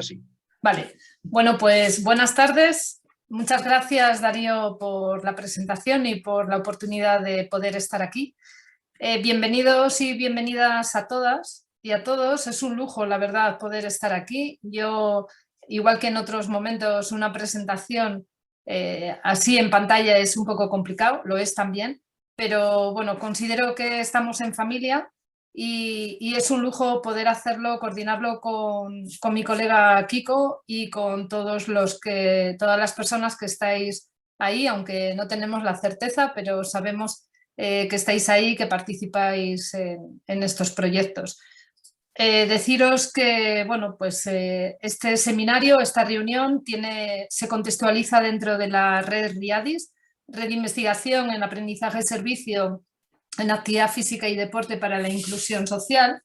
así. Vale, bueno, pues buenas tardes. Muchas gracias, Darío, por la presentación y por la oportunidad de poder estar aquí. Bienvenidos y bienvenidas a todas y a todos. Es un lujo, la verdad, poder estar aquí. Yo, igual que en otros momentos, una presentación así en pantalla es un poco complicado, lo es también, pero bueno, considero que estamos en familia y es un lujo poder hacerlo, coordinarlo con mi colega Kiko y con todas las personas que estáis ahí, aunque no tenemos la certeza, pero sabemos que estáis ahí, que participáis en estos proyectos. Deciros que bueno, pues, este seminario, esta reunión se contextualiza dentro de la red RIADIS, Red de Investigación en Aprendizaje y Servicio en Actividad Física y Deporte para la Inclusión Social,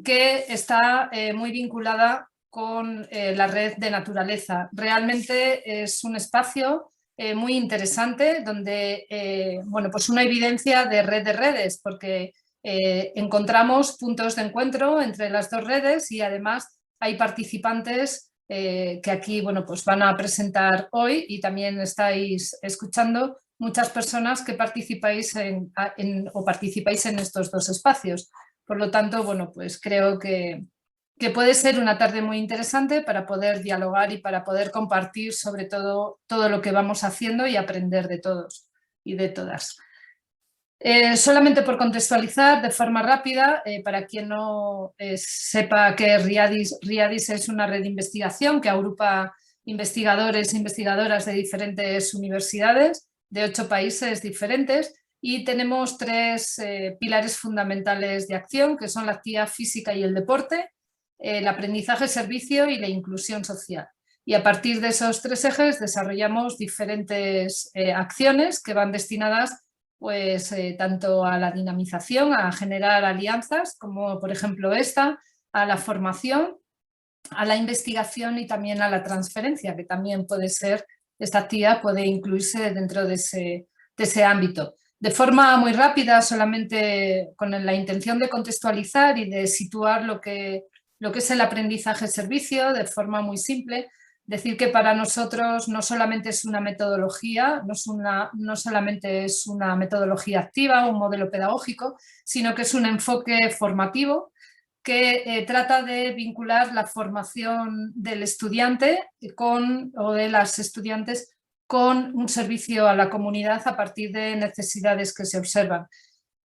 que está muy vinculada con la red de naturaleza. Realmente es un espacio muy interesante donde, bueno, pues una evidencia de red de redes, porque encontramos puntos de encuentro entre las dos redes y además hay participantes que aquí, bueno, pues van a presentar hoy y también estáis escuchando muchas personas que participáis participáis en estos dos espacios. Por lo tanto, bueno, pues creo que puede ser una tarde muy interesante para poder dialogar y para poder compartir sobre todo lo que vamos haciendo y aprender de todos y de todas. Solamente por contextualizar de forma rápida, para quien no sepa que RIADIS es una red de investigación que agrupa investigadores e investigadoras de diferentes universidades de 8 países diferentes y tenemos 3 pilares fundamentales de acción, que son la actividad física y el deporte, el aprendizaje-servicio y la inclusión social. Y a partir de esos 3 ejes desarrollamos diferentes acciones que van destinadas pues, tanto a la dinamización, a generar alianzas, como por ejemplo esta, a la formación, a la investigación y también a la transferencia, que también puede ser, esta actividad puede incluirse dentro de ese ámbito. De forma muy rápida, solamente con la intención de contextualizar y de situar lo que es el aprendizaje-servicio de forma muy simple, decir que para nosotros no solamente es una metodología, no solamente es una metodología activa, un modelo pedagógico, sino que es un enfoque formativo que trata de vincular la formación del estudiante o de las estudiantes con un servicio a la comunidad a partir de necesidades que se observan.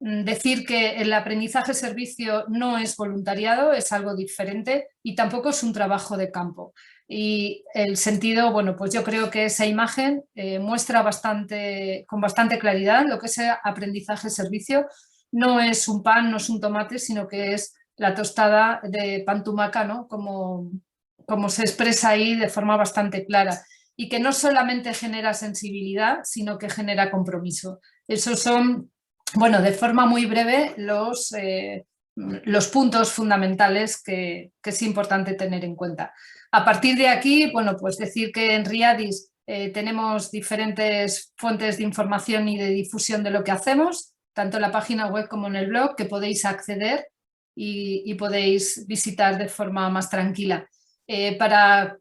Decir que el aprendizaje-servicio no es voluntariado, es algo diferente y tampoco es un trabajo de campo. Y el sentido, bueno, pues yo creo que esa imagen muestra con bastante claridad lo que es aprendizaje-servicio. No es un pan, no es un tomate, sino que es la tostada de pan tumaca, ¿no? Como se expresa ahí de forma bastante clara. Y que no solamente genera sensibilidad, sino que genera compromiso. Esos son, bueno, de forma muy breve, los puntos fundamentales que es importante tener en cuenta. A partir de aquí, bueno, pues decir que en RIADIS tenemos diferentes fuentes de información y de difusión de lo que hacemos, tanto en la página web como en el blog, que podéis acceder y podéis visitar de forma más tranquila. Para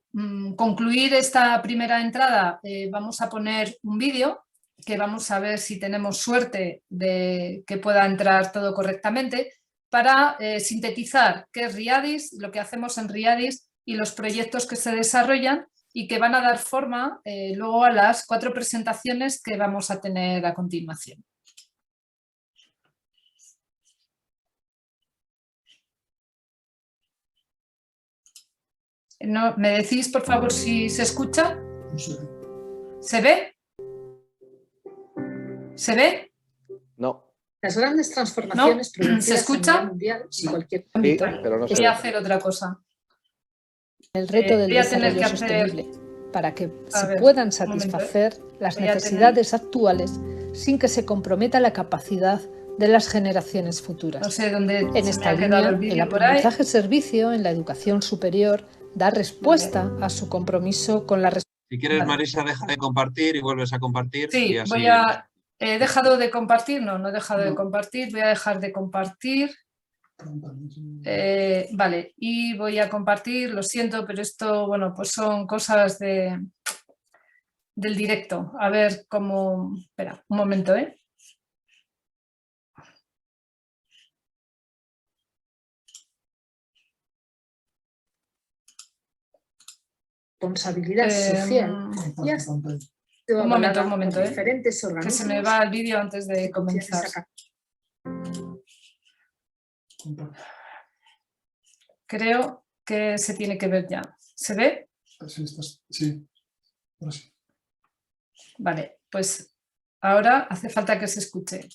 concluir esta primera entrada, vamos a poner un vídeo que vamos a ver si tenemos suerte de que pueda entrar todo correctamente, para sintetizar qué es RIADIS, lo que hacemos en RIADIS y los proyectos que se desarrollan y que van a dar forma luego a las 4 presentaciones que vamos a tener a continuación. No, ¿me decís, por favor, si se escucha? ¿Se ve? ¿Se ve? No. Las grandes transformaciones producidas ¿Se escucha? a nivel mundial en cualquier ámbito. Sí, pero no se voy a ve. hacer otra cosa. El reto del voy a tener desarrollo que hacer... sostenible para que se ver, puedan un momento, satisfacer las voy a necesidades actuales sin que se comprometa la capacidad de las generaciones futuras. No sé dónde En se me esta ha quedado línea, el el vídeo por ahí. aprendizaje-servicio en la educación superior da respuesta a su compromiso con la Si quieres, Marisa, deja de compartir y vuelves a compartir. Sí, y así... voy a... ¿He dejado de compartir? No, no he dejado de compartir. Voy a dejar de compartir. Vale, y voy a compartir, lo siento, pero esto, bueno, pues son cosas del directo. A ver cómo... Espera, un momento, ¿eh? Responsabilidad social. Un momento, diferentes que se me va el vídeo antes de comenzar. Creo que se tiene que ver ya. ¿Se ve? Sí. Ahora sí. Vale, pues ahora hace falta que se escuche.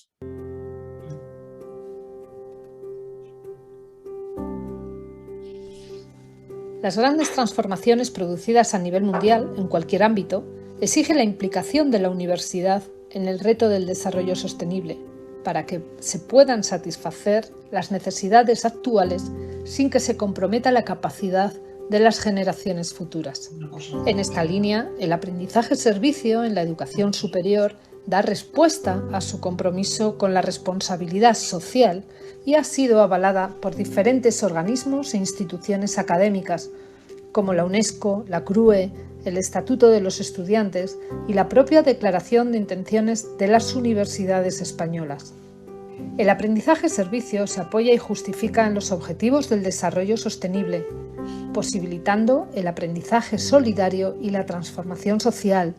Las grandes transformaciones producidas a nivel mundial, en cualquier ámbito, exigen la implicación de la universidad en el reto del desarrollo sostenible, para que se puedan satisfacer las necesidades actuales sin que se comprometa la capacidad de las generaciones futuras. En esta línea, el aprendizaje-servicio en la educación superior da respuesta a su compromiso con la responsabilidad social y ha sido avalada por diferentes organismos e instituciones académicas, como la UNESCO, la CRUE, el Estatuto de los Estudiantes y la propia Declaración de Intenciones de las Universidades Españolas. El aprendizaje-servicio se apoya y justifica en los objetivos del desarrollo sostenible, posibilitando el aprendizaje solidario y la transformación social,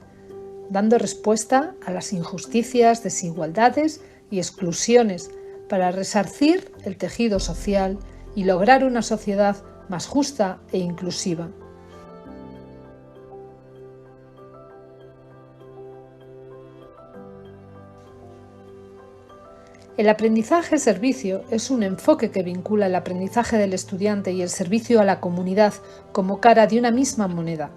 dando respuesta a las injusticias, desigualdades y exclusiones para resarcir el tejido social y lograr una sociedad más justa e inclusiva. El aprendizaje-servicio es un enfoque que vincula el aprendizaje del estudiante y el servicio a la comunidad como cara de una misma moneda,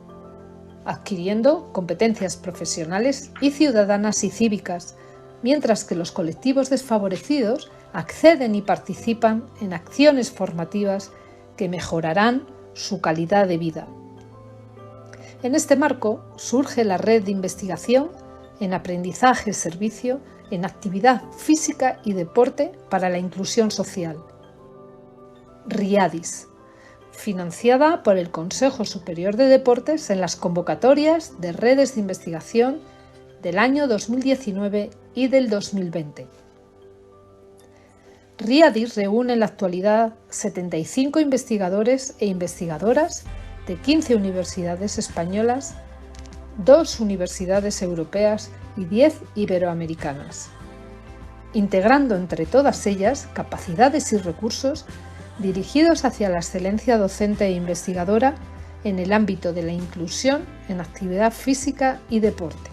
adquiriendo competencias profesionales y ciudadanas y cívicas, mientras que los colectivos desfavorecidos acceden y participan en acciones formativas que mejorarán su calidad de vida. En este marco surge la red de investigación en aprendizaje-servicio en actividad física y deporte para la inclusión social, RIADIS, financiada por el Consejo Superior de Deportes en las convocatorias de redes de investigación del año 2019 y del 2020. RIADIS reúne en la actualidad 75 investigadores e investigadoras de 15 universidades españolas, 2 universidades europeas y 10 iberoamericanas, integrando entre todas ellas capacidades y recursos dirigidos hacia la excelencia docente e investigadora en el ámbito de la inclusión en actividad física y deporte.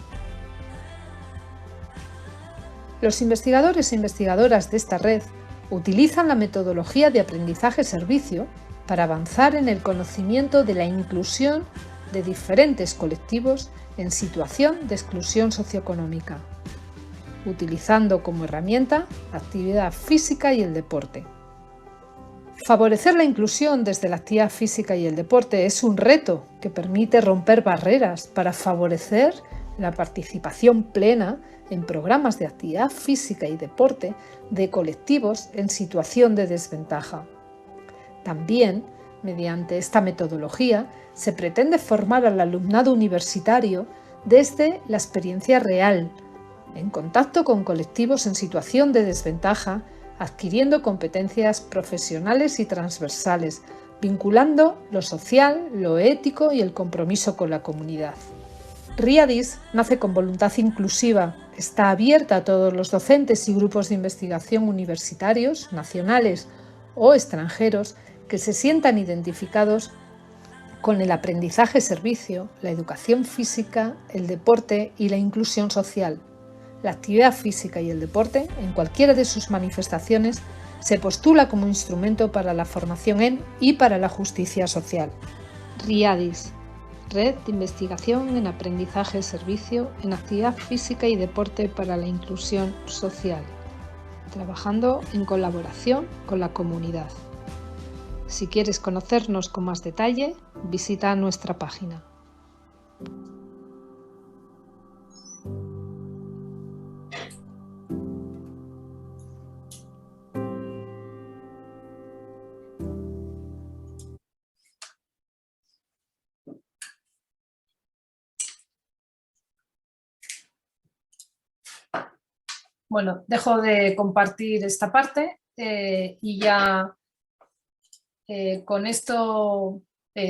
Los investigadores e investigadoras de esta red utilizan la metodología de aprendizaje-servicio para avanzar en el conocimiento de la inclusión de diferentes colectivos en situación de exclusión socioeconómica, utilizando como herramienta la actividad física y el deporte. Favorecer la inclusión desde la actividad física y el deporte es un reto que permite romper barreras para favorecer la participación plena en programas de actividad física y deporte de colectivos en situación de desventaja. También, mediante esta metodología, se pretende formar al alumnado universitario desde la experiencia real, en contacto con colectivos en situación de desventaja, adquiriendo competencias profesionales y transversales, vinculando lo social, lo ético y el compromiso con la comunidad. RIADIS nace con voluntad inclusiva, está abierta a todos los docentes y grupos de investigación universitarios, nacionales o extranjeros, que se sientan identificados con el aprendizaje-servicio, la educación física, el deporte y la inclusión social. La actividad física y el deporte, en cualquiera de sus manifestaciones, se postula como instrumento para la formación en y para la justicia social. RIADIS, Red de Investigación en Aprendizaje-Servicio en Actividad Física y Deporte para la Inclusión Social, trabajando en colaboración con la comunidad. Si quieres conocernos con más detalle, visita nuestra página. Bueno, dejo de compartir esta parte y ya con esto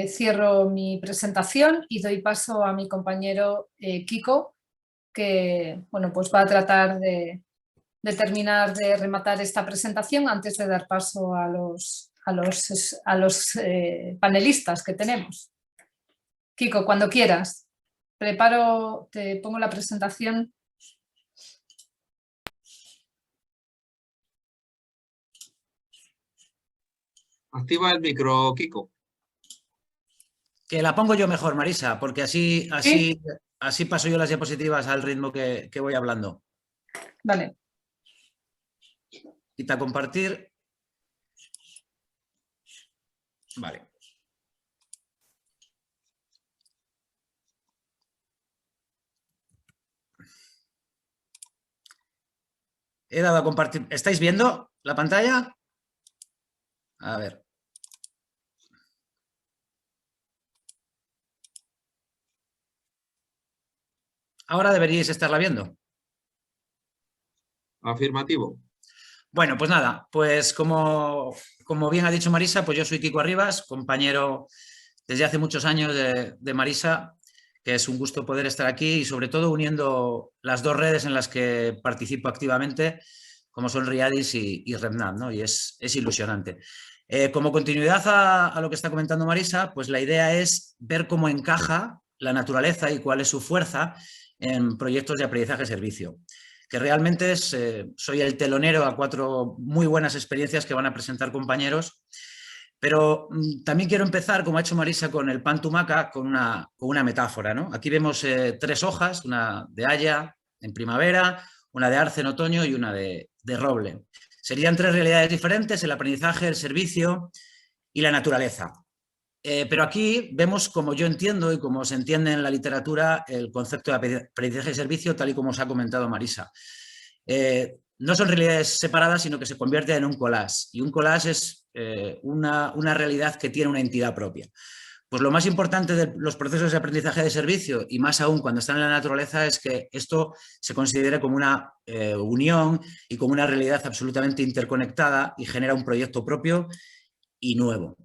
cierro mi presentación y doy paso a mi compañero Kiko, que bueno, pues va a tratar de terminar de rematar esta presentación antes de dar paso a los panelistas que tenemos. Kiko, cuando quieras. Te pongo la presentación. Activa el micro, Kiko. Que la pongo yo mejor, Marisa, porque así paso yo las diapositivas al ritmo que voy hablando. Vale. Quita compartir. Vale. He dado a compartir. ¿Estáis viendo la pantalla? A ver. Ahora deberíais estarla viendo. Afirmativo. Bueno, pues nada, pues como bien ha dicho Marisa, pues yo soy Kiko Arribas, compañero desde hace muchos años de Marisa, que es un gusto poder estar aquí y sobre todo uniendo las dos redes en las que participo activamente, como son Riadis y RedNat, ¿no? Y es ilusionante. Como continuidad a lo que está comentando Marisa, pues la idea es ver cómo encaja la naturaleza y cuál es su fuerza en proyectos de aprendizaje-servicio. Que realmente soy el telonero a 4 muy buenas experiencias que van a presentar compañeros, pero también quiero empezar, como ha hecho Marisa, con el pan tumaca, con una metáfora, ¿no? Aquí vemos 3 hojas, una de haya en primavera, una de arce en otoño y una de roble. Serían 3 realidades diferentes: el aprendizaje, el servicio y la naturaleza. Pero aquí vemos, como yo entiendo y como se entiende en la literatura, el concepto de aprendizaje y servicio, tal y como os ha comentado Marisa. No son realidades separadas, sino que se convierten en un collage. Y un collage es una realidad que tiene una entidad propia. Pues lo más importante de los procesos de aprendizaje de servicio, y más aún cuando están en la naturaleza, es que esto se considere como una unión y como una realidad absolutamente interconectada y genera un proyecto propio y nuevo.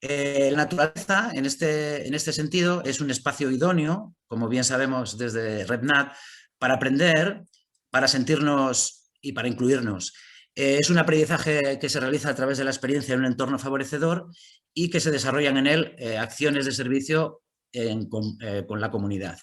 La naturaleza, en este sentido, es un espacio idóneo, como bien sabemos desde RedNat, para aprender, para sentirnos y para incluirnos. Es un aprendizaje que se realiza a través de la experiencia en un entorno favorecedor y que se desarrollan en él acciones de servicio con la comunidad.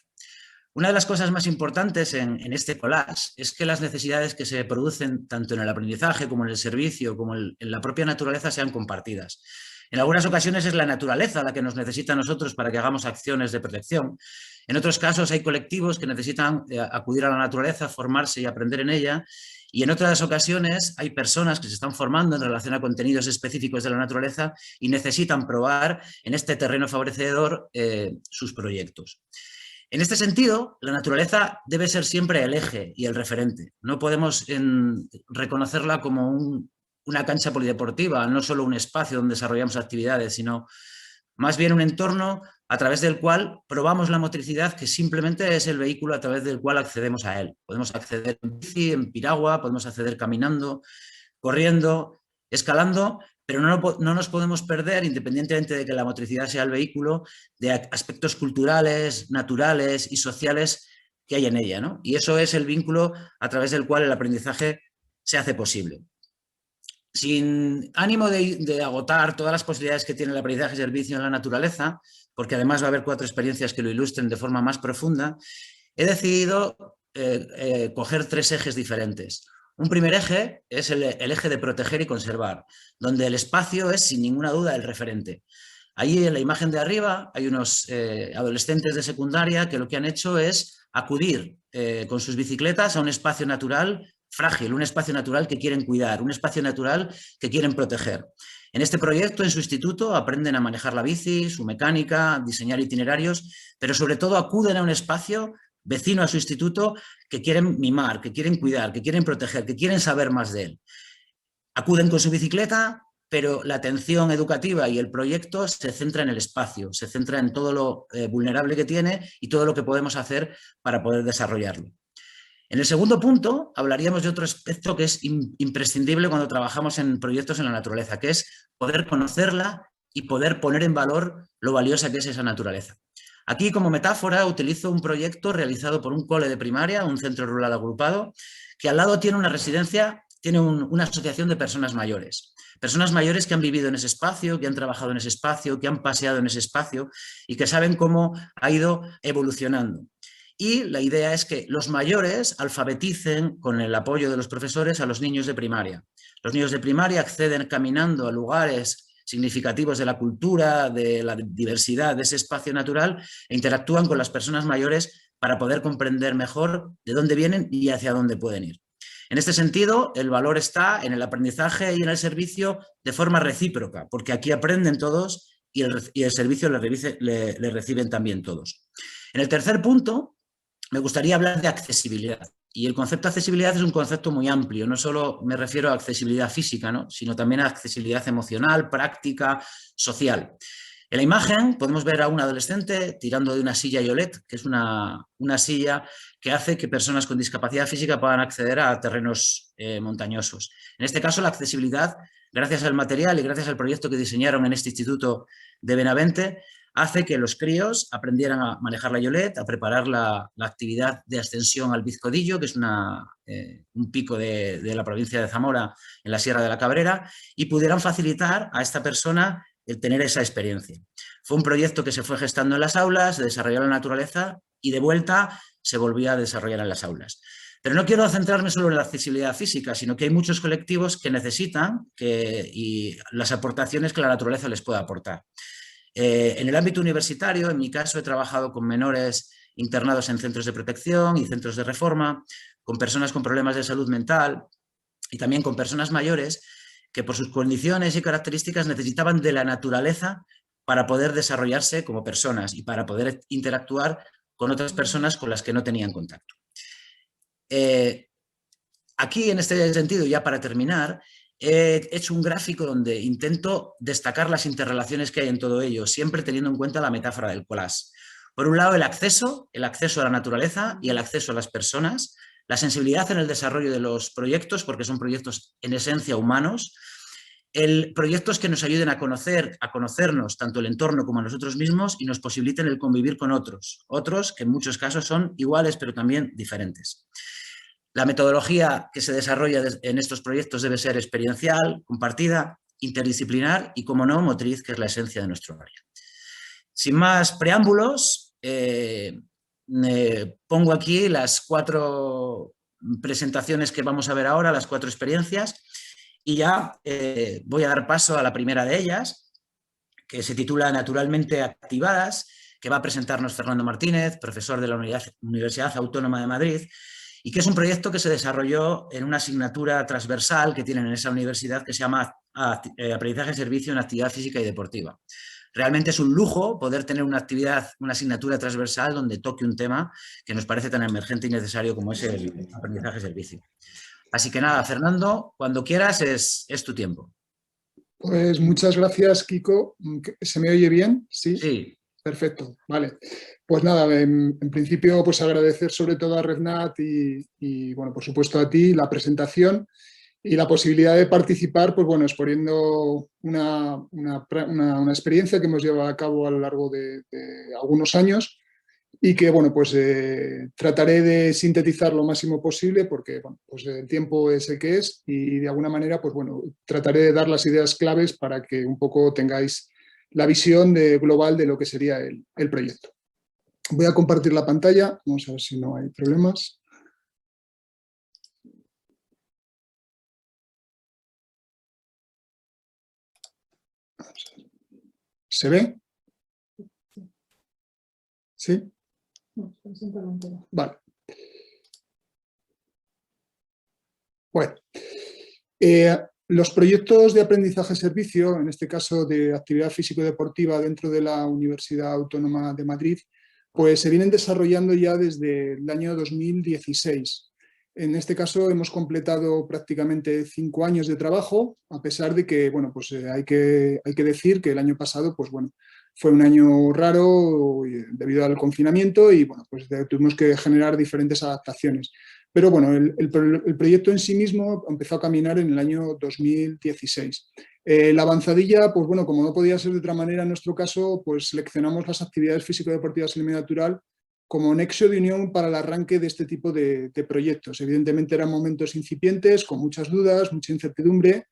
Una de las cosas más importantes en este collage es que las necesidades que se producen tanto en el aprendizaje como en el servicio, como en la propia naturaleza, sean compartidas. En algunas ocasiones es la naturaleza la que nos necesita a nosotros para que hagamos acciones de protección. En otros casos hay colectivos que necesitan acudir a la naturaleza, formarse y aprender en ella. Y en otras ocasiones hay personas que se están formando en relación a contenidos específicos de la naturaleza y necesitan probar en este terreno favorecedor sus proyectos. En este sentido, la naturaleza debe ser siempre el eje y el referente. No podemos reconocerla como una cancha polideportiva, no solo un espacio donde desarrollamos actividades, sino más bien un entorno a través del cual probamos la motricidad, que simplemente es el vehículo a través del cual accedemos a él. Podemos acceder en bici, en piragua, podemos acceder caminando, corriendo, escalando, pero no nos podemos perder, independientemente de que la motricidad sea el vehículo, de aspectos culturales, naturales y sociales que hay en ella, ¿no? Y eso es el vínculo a través del cual el aprendizaje se hace posible. Sin ánimo de agotar todas las posibilidades que tiene el aprendizaje y servicio en la naturaleza, porque además va a haber 4 experiencias que lo ilustren de forma más profunda, he decidido coger 3 ejes diferentes. Un primer eje es el eje de proteger y conservar, donde el espacio es sin ninguna duda el referente. Ahí en la imagen de arriba hay unos adolescentes de secundaria que lo que han hecho es acudir con sus bicicletas a un espacio natural frágil, un espacio natural que quieren cuidar, un espacio natural que quieren proteger. En este proyecto, en su instituto, aprenden a manejar la bici, su mecánica, diseñar itinerarios, pero sobre todo acuden a un espacio vecino a su instituto que quieren mimar, que quieren cuidar, que quieren proteger, que quieren saber más de él. Acuden con su bicicleta, pero la atención educativa y el proyecto se centra en el espacio, se centra en todo lo vulnerable que tiene y todo lo que podemos hacer para poder desarrollarlo. En el segundo punto hablaríamos de otro aspecto que es imprescindible cuando trabajamos en proyectos en la naturaleza, que es poder conocerla y poder poner en valor lo valiosa que es esa naturaleza. Aquí, como metáfora, utilizo un proyecto realizado por un cole de primaria, un centro rural agrupado, que al lado tiene una residencia, tiene una asociación de personas mayores. Personas mayores que han vivido en ese espacio, que han trabajado en ese espacio, que han paseado en ese espacio y que saben cómo ha ido evolucionando. Y la idea es que los mayores alfabeticen con el apoyo de los profesores a los niños de primaria. Los niños de primaria acceden caminando a lugares significativos de la cultura, de la diversidad de ese espacio natural e interactúan con las personas mayores para poder comprender mejor de dónde vienen y hacia dónde pueden ir. En este sentido, el valor está en el aprendizaje y en el servicio de forma recíproca, porque aquí aprenden todos y el servicio le reciben también todos. En el tercer punto, me gustaría hablar de accesibilidad. Y el concepto de accesibilidad es un concepto muy amplio, no solo me refiero a accesibilidad física, ¿no?, sino también a accesibilidad emocional, práctica, social. En la imagen podemos ver a un adolescente tirando de una silla Yolet, que es una silla que hace que personas con discapacidad física puedan acceder a terrenos montañosos. En este caso, la accesibilidad, gracias al material y gracias al proyecto que diseñaron en este instituto de Benavente, hace que los críos aprendieran a manejar la Yolet, a preparar la actividad de ascensión al Vizcodillo, que es un pico de la provincia de Zamora en la Sierra de la Cabrera, y pudieran facilitar a esta persona el tener esa experiencia. Fue un proyecto que se fue gestando en las aulas, se desarrolló en la naturaleza y de vuelta se volvía a desarrollar en las aulas. Pero no quiero centrarme solo en la accesibilidad física, sino que hay muchos colectivos que necesitan y las aportaciones que la naturaleza les puede aportar. En el ámbito universitario, en mi caso, he trabajado con menores internados en centros de protección y centros de reforma, con personas con problemas de salud mental y también con personas mayores que por sus condiciones y características necesitaban de la naturaleza para poder desarrollarse como personas y para poder interactuar con otras personas con las que no tenían contacto. Aquí, en este sentido, ya para terminar, he hecho un gráfico donde intento destacar las interrelaciones que hay en todo ello, siempre teniendo en cuenta la metáfora del collage. Por un lado, el acceso a la naturaleza y el acceso a las personas, la sensibilidad en el desarrollo de los proyectos, porque son proyectos en esencia humanos, proyectos que nos ayuden a conocernos tanto el entorno como a nosotros mismos y nos posibiliten el convivir con otros que en muchos casos son iguales pero también diferentes. La metodología que se desarrolla en estos proyectos debe ser experiencial, compartida, interdisciplinar y, como no, motriz, que es la esencia de nuestro área. Sin más preámbulos, pongo aquí las 4 presentaciones que vamos a ver ahora, las 4 experiencias, y ya voy a dar paso a la primera de ellas, que se titula Naturalmente Activadas, que va a presentarnos Fernando Martínez, profesor de la Universidad Autónoma de Madrid, y que es un proyecto que se desarrolló en una asignatura transversal que tienen en esa universidad que se llama Aprendizaje de Servicio en Actividad Física y Deportiva. Realmente es un lujo poder tener una asignatura transversal donde toque un tema que nos parece tan emergente y necesario como es el aprendizaje de servicio. Así que nada, Fernando, cuando quieras es tu tiempo. Pues muchas gracias, Kiko. ¿Se me oye bien? Sí. Sí. Perfecto, vale. Pues nada, en principio pues agradecer sobre todo a RedNat y bueno, por supuesto a ti la presentación y la posibilidad de participar, pues bueno, exponiendo una experiencia que hemos llevado a cabo a lo largo de algunos años y que bueno, pues trataré de sintetizar lo máximo posible porque bueno, pues el tiempo es el que es y de alguna manera pues bueno, trataré de dar las ideas claves para que un poco tengáis la visión global de lo que sería el proyecto. Voy a compartir la pantalla, vamos a ver si no hay problemas. ¿Se ve? ¿Sí? Vale. Bueno. Los proyectos de aprendizaje-servicio, en este caso de actividad físico-deportiva dentro de la Universidad Autónoma de Madrid, pues se vienen desarrollando ya desde el año 2016. En este caso hemos completado prácticamente 5 años de trabajo, a pesar de que, bueno, pues hay que decir que el año pasado, pues bueno, fue un año raro debido al confinamiento y bueno, pues tuvimos que generar diferentes adaptaciones. Pero bueno, el proyecto en sí mismo empezó a caminar en el año 2016. La avanzadilla, pues bueno, como no podía ser de otra manera en nuestro caso, pues seleccionamos las actividades físico-deportivas en el medio natural como nexo de unión para el arranque de este tipo de proyectos. Evidentemente eran momentos incipientes, con muchas dudas, mucha incertidumbre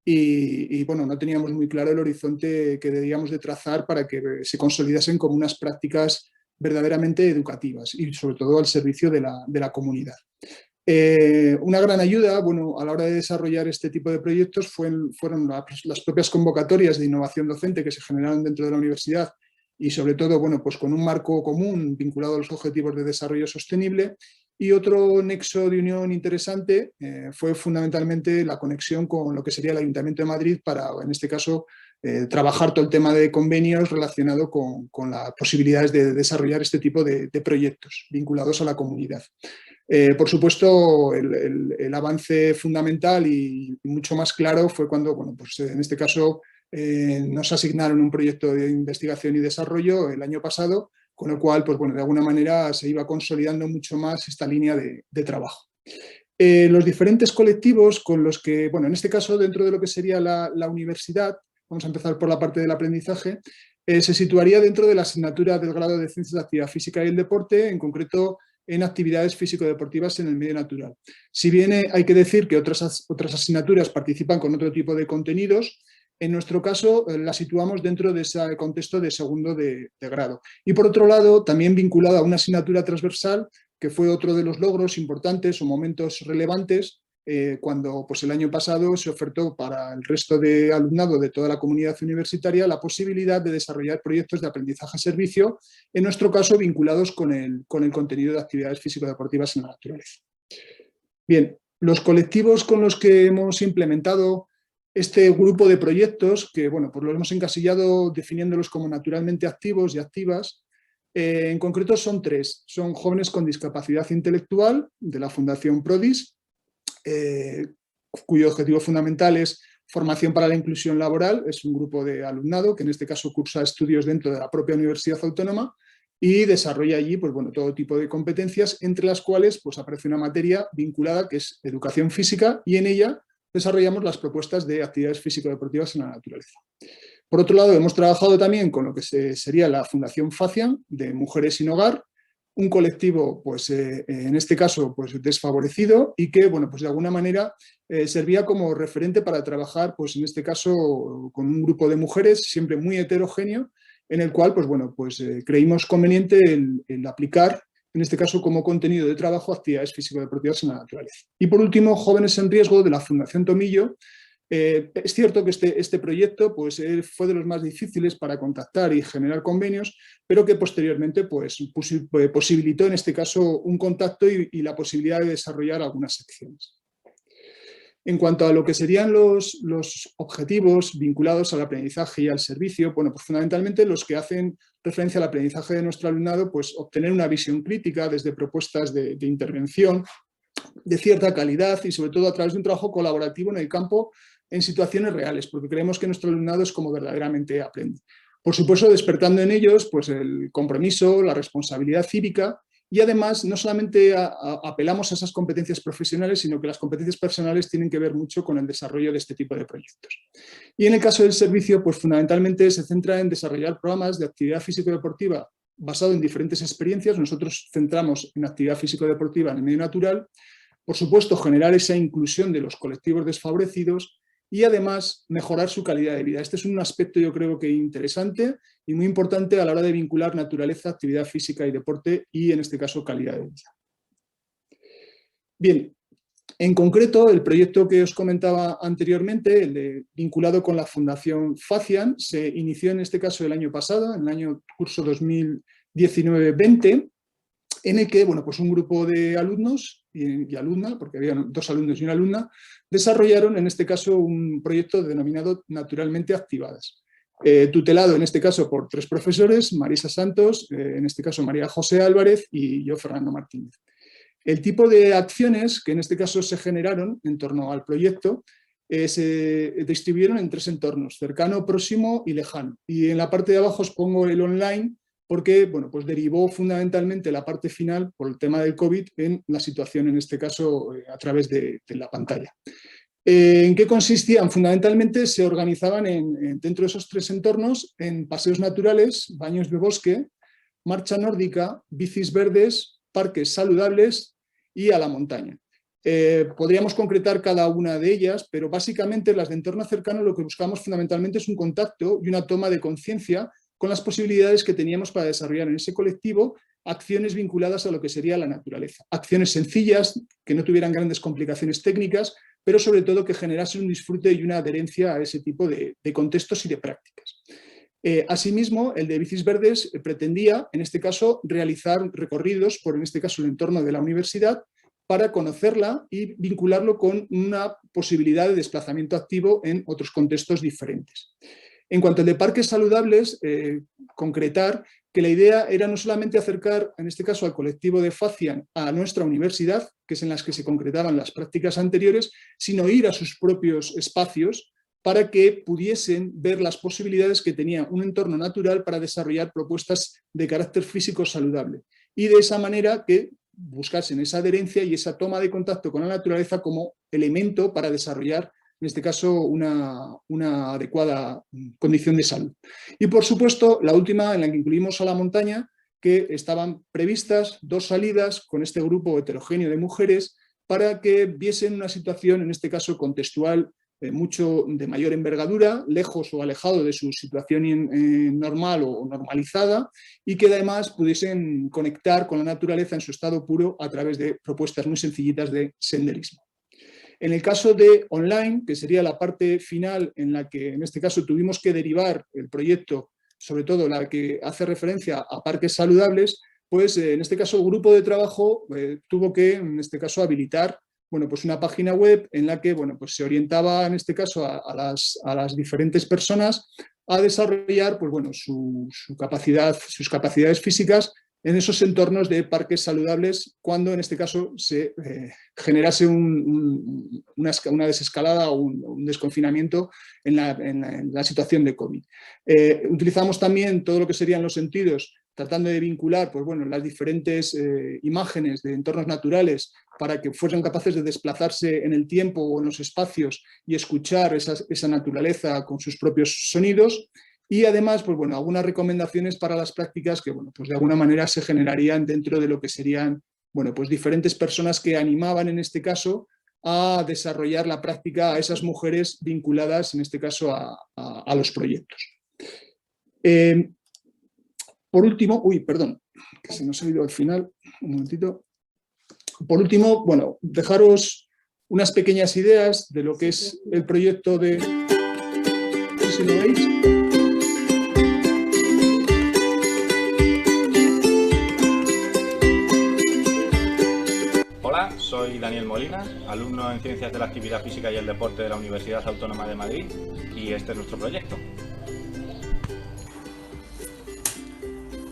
y bueno, no teníamos muy claro el horizonte que debíamos de trazar para que se consolidasen como unas prácticas verdaderamente educativas y sobre todo al servicio de la comunidad. Una gran ayuda, bueno, a la hora de desarrollar este tipo de proyectos fueron las propias convocatorias de innovación docente que se generaron dentro de la universidad y sobre todo, bueno, pues con un marco común vinculado a los objetivos de desarrollo sostenible. Y otro nexo de unión interesante fue fundamentalmente la conexión con lo que sería el Ayuntamiento de Madrid para, en este caso, trabajar todo el tema de convenios relacionado con las posibilidades de desarrollar este tipo de proyectos vinculados a la comunidad. Por supuesto, el avance fundamental y mucho más claro fue cuando, bueno, pues en este caso, nos asignaron un proyecto de investigación y desarrollo el año pasado, con lo cual, pues bueno, de alguna manera se iba consolidando mucho más esta línea de trabajo. Los diferentes colectivos con los que, bueno, en este caso dentro de lo que sería la universidad, vamos a empezar por la parte del aprendizaje, se situaría dentro de la asignatura del grado de Ciencias de la Actividad Física y el Deporte, en concreto en actividades físico-deportivas en el medio natural. Si bien hay que decir que otras asignaturas participan con otro tipo de contenidos, en nuestro caso la situamos dentro de ese contexto de segundo de grado. Y por otro lado, también vinculada a una asignatura transversal, que fue otro de los logros importantes o momentos relevantes cuando pues, el año pasado se ofertó para el resto de alumnado de toda la comunidad universitaria la posibilidad de desarrollar proyectos de aprendizaje-servicio, en nuestro caso vinculados con el contenido de actividades físico-deportivas en la naturaleza. Bien, los colectivos con los que hemos implementado este grupo de proyectos, que bueno, pues los hemos encasillado definiéndolos como naturalmente activos y activas, en concreto son tres. Son jóvenes con discapacidad intelectual de la Fundación Prodis, cuyo objetivo fundamental es formación para la inclusión laboral. Es un grupo de alumnado que en este caso cursa estudios dentro de la propia Universidad Autónoma y desarrolla allí pues, bueno, todo tipo de competencias, entre las cuales pues, aparece una materia vinculada que es educación física y en ella desarrollamos las propuestas de actividades físico-deportivas en la naturaleza. Por otro lado, hemos trabajado también con lo que sería la Fundación Facian de Mujeres Sin Hogar, un colectivo, pues, en este caso, pues, desfavorecido y que, bueno, pues, de alguna manera servía como referente para trabajar, pues, en este caso, con un grupo de mujeres siempre muy heterogéneo, en el cual, pues, bueno, pues, creímos conveniente el aplicar, en este caso, como contenido de trabajo, actividades físico-deportivas en la naturaleza. Y por último, Jóvenes en Riesgo de la Fundación Tomillo. Es cierto que este proyecto pues, fue de los más difíciles para contactar y generar convenios, pero que posteriormente pues, posibilitó en este caso un contacto y la posibilidad de desarrollar algunas secciones. En cuanto a lo que serían los objetivos vinculados al aprendizaje y al servicio, bueno, pues fundamentalmente los que hacen referencia al aprendizaje de nuestro alumnado, pues obtener una visión crítica desde propuestas de intervención de cierta calidad y sobre todo a través de un trabajo colaborativo en el campo en situaciones reales, porque creemos que nuestro alumnado es como verdaderamente aprende. Por supuesto, despertando en ellos pues, el compromiso, la responsabilidad cívica y además no solamente apelamos a esas competencias profesionales, sino que las competencias personales tienen que ver mucho con el desarrollo de este tipo de proyectos. Y en el caso del servicio, pues fundamentalmente se centra en desarrollar programas de actividad físico-deportiva basado en diferentes experiencias. Nosotros centramos en actividad físico-deportiva en el medio natural, por supuesto generar esa inclusión de los colectivos desfavorecidos y además mejorar su calidad de vida. Este es un aspecto yo creo que interesante y muy importante a la hora de vincular naturaleza, actividad física y deporte y en este caso calidad de vida. Bien, en concreto el proyecto que os comentaba anteriormente, vinculado con la Fundación Facian, se inició en este caso el año pasado, en el año curso 2019-20, en el que bueno, pues un grupo de alumnos y alumna, porque había 2 alumnos y una alumna, desarrollaron en este caso un proyecto denominado Naturalmente Activadas, tutelado en este caso por 3 profesores, Marisa Santos, en este caso María José Álvarez y yo, Fernando Martínez. El tipo de acciones que en este caso se generaron en torno al proyecto se distribuyeron en 3 entornos, cercano, próximo y lejano. Y en la parte de abajo os pongo el online, porque bueno, pues derivó fundamentalmente la parte final por el tema del COVID en la situación, en este caso, a través de la pantalla. ¿En qué consistían? Fundamentalmente se organizaban dentro de esos 3 entornos en paseos naturales, baños de bosque, marcha nórdica, bicis verdes, parques saludables y a la montaña. Podríamos concretar cada una de ellas, pero básicamente las de entorno cercano lo que buscamos fundamentalmente es un contacto y una toma de conciencia con las posibilidades que teníamos para desarrollar en ese colectivo acciones vinculadas a lo que sería la naturaleza. Acciones sencillas, que no tuvieran grandes complicaciones técnicas, pero sobre todo que generasen un disfrute y una adherencia a ese tipo de contextos y de prácticas. Asimismo, el de Bicis Verdes pretendía, en este caso, realizar recorridos por, en este caso, el entorno de la universidad para conocerla y vincularlo con una posibilidad de desplazamiento activo en otros contextos diferentes. En cuanto al de parques saludables, concretar que la idea era no solamente acercar, en este caso, al colectivo de Facian a nuestra universidad, que es en las que se concretaban las prácticas anteriores, sino ir a sus propios espacios para que pudiesen ver las posibilidades que tenía un entorno natural para desarrollar propuestas de carácter físico saludable. Y de esa manera que buscasen esa adherencia y esa toma de contacto con la naturaleza como elemento para desarrollar, en este caso, una adecuada condición de salud. Y, por supuesto, la última, en la que incluimos a la montaña, que estaban previstas 2 salidas con este grupo heterogéneo de mujeres para que viesen una situación, en este caso, contextual, mucho de mayor envergadura, lejos o alejado de su situación normal o normalizada, y que además pudiesen conectar con la naturaleza en su estado puro a través de propuestas muy sencillitas de senderismo. En el caso de online, que sería la parte final en la que en este caso tuvimos que derivar el proyecto, sobre todo la que hace referencia a parques saludables, pues en este caso el grupo de trabajo tuvo que, en este caso, habilitar pues una página web en la que pues se orientaba, en este caso, a las diferentes personas a desarrollar sus capacidades físicas en esos entornos de parques saludables cuando, en este caso, se generase una desescalada o un desconfinamiento en la situación de COVID. Utilizamos también todo lo que serían los sentidos, tratando de vincular las diferentes imágenes de entornos naturales para que fuesen capaces de desplazarse en el tiempo o en los espacios y escuchar esa naturaleza con sus propios sonidos. Y además, algunas recomendaciones para las prácticas que, de alguna manera se generarían dentro de lo que serían, diferentes personas que animaban, en este caso, a desarrollar la práctica a esas mujeres vinculadas, en este caso, a los proyectos. Por último, perdón, que se nos ha ido al final, un momentito. Por último, dejaros unas pequeñas ideas de lo que es el proyecto de... No sé si lo veis. Hola, soy Daniel Molina, alumno en Ciencias de la Actividad Física y el Deporte de la Universidad Autónoma de Madrid, y este es nuestro proyecto.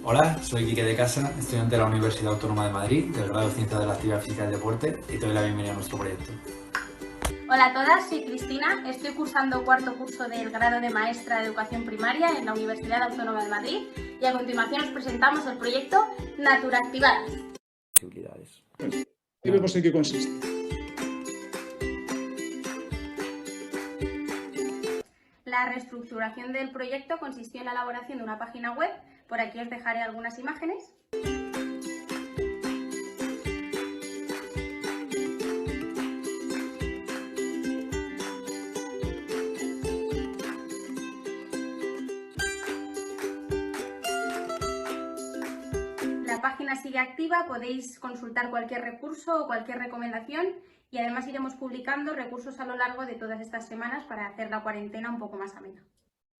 Hola, soy Quique de Casa, estudiante de la Universidad Autónoma de Madrid, del grado de Ciencias de la Actividad Física y el Deporte, y te doy la bienvenida a nuestro proyecto. Hola a todas, soy Cristina, estoy cursando 4º curso del grado de Maestra de Educación Primaria en la Universidad Autónoma de Madrid, y a continuación os presentamos el proyecto Naturactivadas. Y vemos en qué consiste. La reestructuración del proyecto consistió en la elaboración de una página web. Por aquí os dejaré algunas imágenes. La página sigue activa, podéis consultar cualquier recurso o cualquier recomendación, y además iremos publicando recursos a lo largo de todas estas semanas para hacer la cuarentena un poco más amena.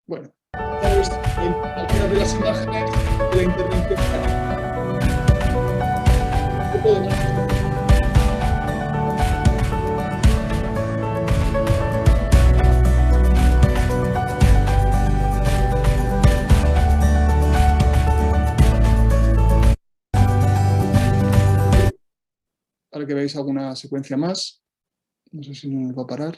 Bueno, pues en algunas de las imágenes de la intervención. Para que veáis alguna secuencia más. No sé si nos va a parar.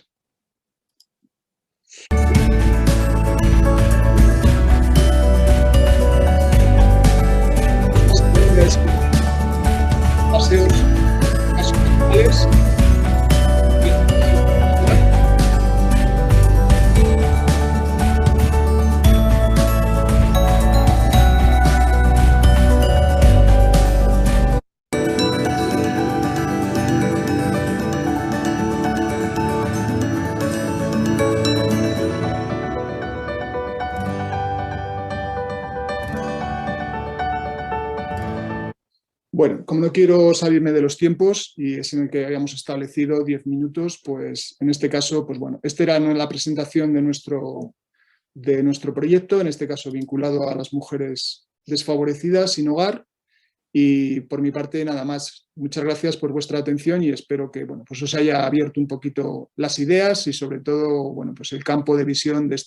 Bueno, como no quiero salirme de los tiempos y es en el que habíamos establecido 10 minutos, pues en este caso, pues bueno, esta era la presentación de nuestro proyecto, en este caso vinculado a las mujeres desfavorecidas sin hogar. Y por mi parte nada más. Muchas gracias por vuestra atención y espero que bueno, pues os haya abierto un poquito las ideas y sobre todo bueno, pues el campo de visión de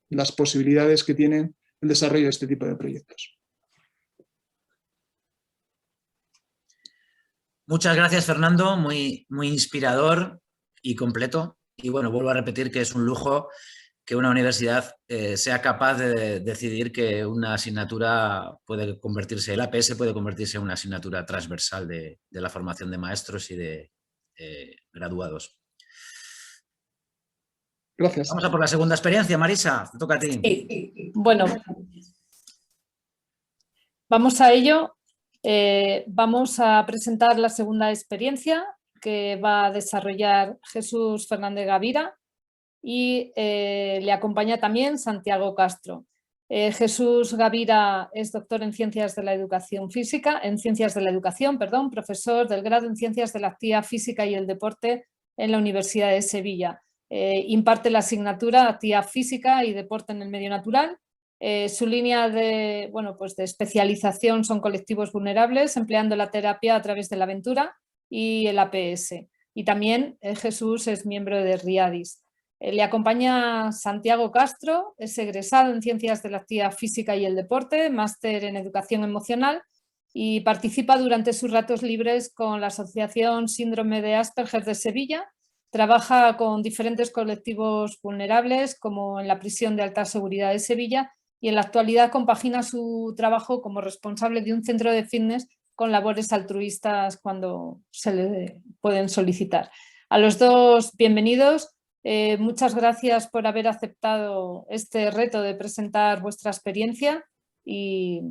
las posibilidades que tienen el desarrollo de este tipo de proyectos. Muchas gracias, Fernando, muy inspirador y completo. Y bueno, vuelvo a repetir que es un lujo que una universidad sea capaz de decidir que una asignatura puede convertirse, el APS puede convertirse en una asignatura transversal de la formación de maestros y de graduados. Gracias. Vamos a por la segunda experiencia, Marisa, te toca a ti. Sí. Bueno, vamos a ello. Vamos a presentar la segunda experiencia que va a desarrollar Jesús Fernández Gavira y le acompaña también Santiago Castro. Jesús Gavira es doctor en Ciencias de la Educación Física, profesor del grado en Ciencias de la Actividad Física y el Deporte en la Universidad de Sevilla. Imparte la asignatura Actividad Física y Deporte en el Medio Natural. Su línea de especialización son colectivos vulnerables, empleando la terapia a través de la aventura y el APS. Y también Jesús es miembro de RIADIS. Le acompaña Santiago Castro, es egresado en Ciencias de la Actividad Física y el Deporte, máster en Educación Emocional y participa durante sus ratos libres con la Asociación Síndrome de Asperger de Sevilla. Trabaja con diferentes colectivos vulnerables como en la Prisión de Alta Seguridad de Sevilla y en la actualidad compagina su trabajo como responsable de un centro de fitness con labores altruistas cuando se le pueden solicitar. A los dos, bienvenidos. Muchas gracias por haber aceptado este reto de presentar vuestra experiencia y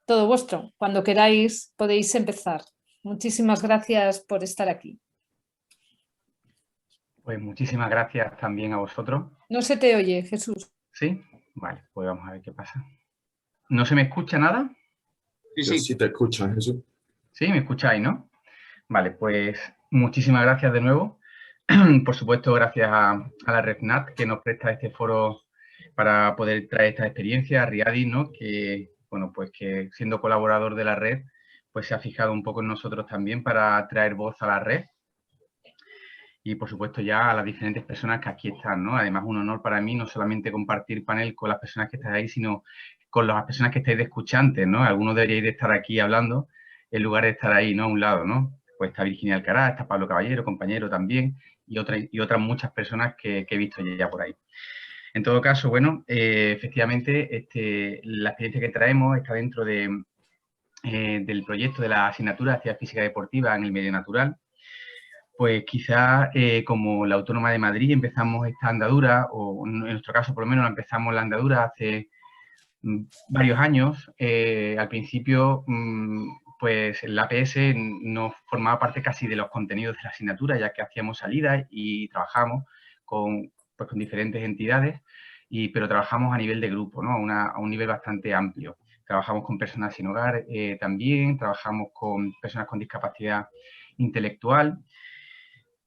todo vuestro. Cuando queráis podéis empezar. Muchísimas gracias por estar aquí. Pues muchísimas gracias también a vosotros. No se te oye, Jesús. ¿Sí? Vale, pues vamos a ver qué pasa. ¿No se me escucha nada? Sí, sí te escucho, Jesús. Sí, me escucháis, ¿no? Vale, pues muchísimas gracias de nuevo. Por supuesto, gracias a la RedNat que nos presta este foro para poder traer esta experiencia, a RIADIS, ¿no? Que, bueno, pues que siendo colaborador de la red, pues se ha fijado un poco en nosotros también para traer voz a la red. Y, por supuesto, ya a las diferentes personas que aquí están, ¿no? Además, un honor para mí no solamente compartir panel con las personas que estáis ahí, sino con las personas que estáis de escuchantes, ¿no? Algunos deberíais de estar aquí hablando en lugar de estar ahí, ¿no? A un lado, ¿no? Pues está Virginia Alcaraz, está Pablo Caballero, compañero también, y otras muchas personas que he visto ya por ahí. En todo caso, bueno, efectivamente, la experiencia que traemos está dentro del proyecto de la asignatura de Actividad Física Deportiva en el Medio Natural. Pues quizás como la Autónoma de Madrid empezamos esta andadura, o en nuestro caso por lo menos empezamos la andadura hace varios años. Al principio, pues el APS no formaba parte casi de los contenidos de la asignatura, ya que hacíamos salidas y trabajamos con diferentes entidades, pero trabajamos a nivel de grupo, ¿no? A un nivel bastante amplio. Trabajamos con personas sin hogar también, trabajamos con personas con discapacidad intelectual.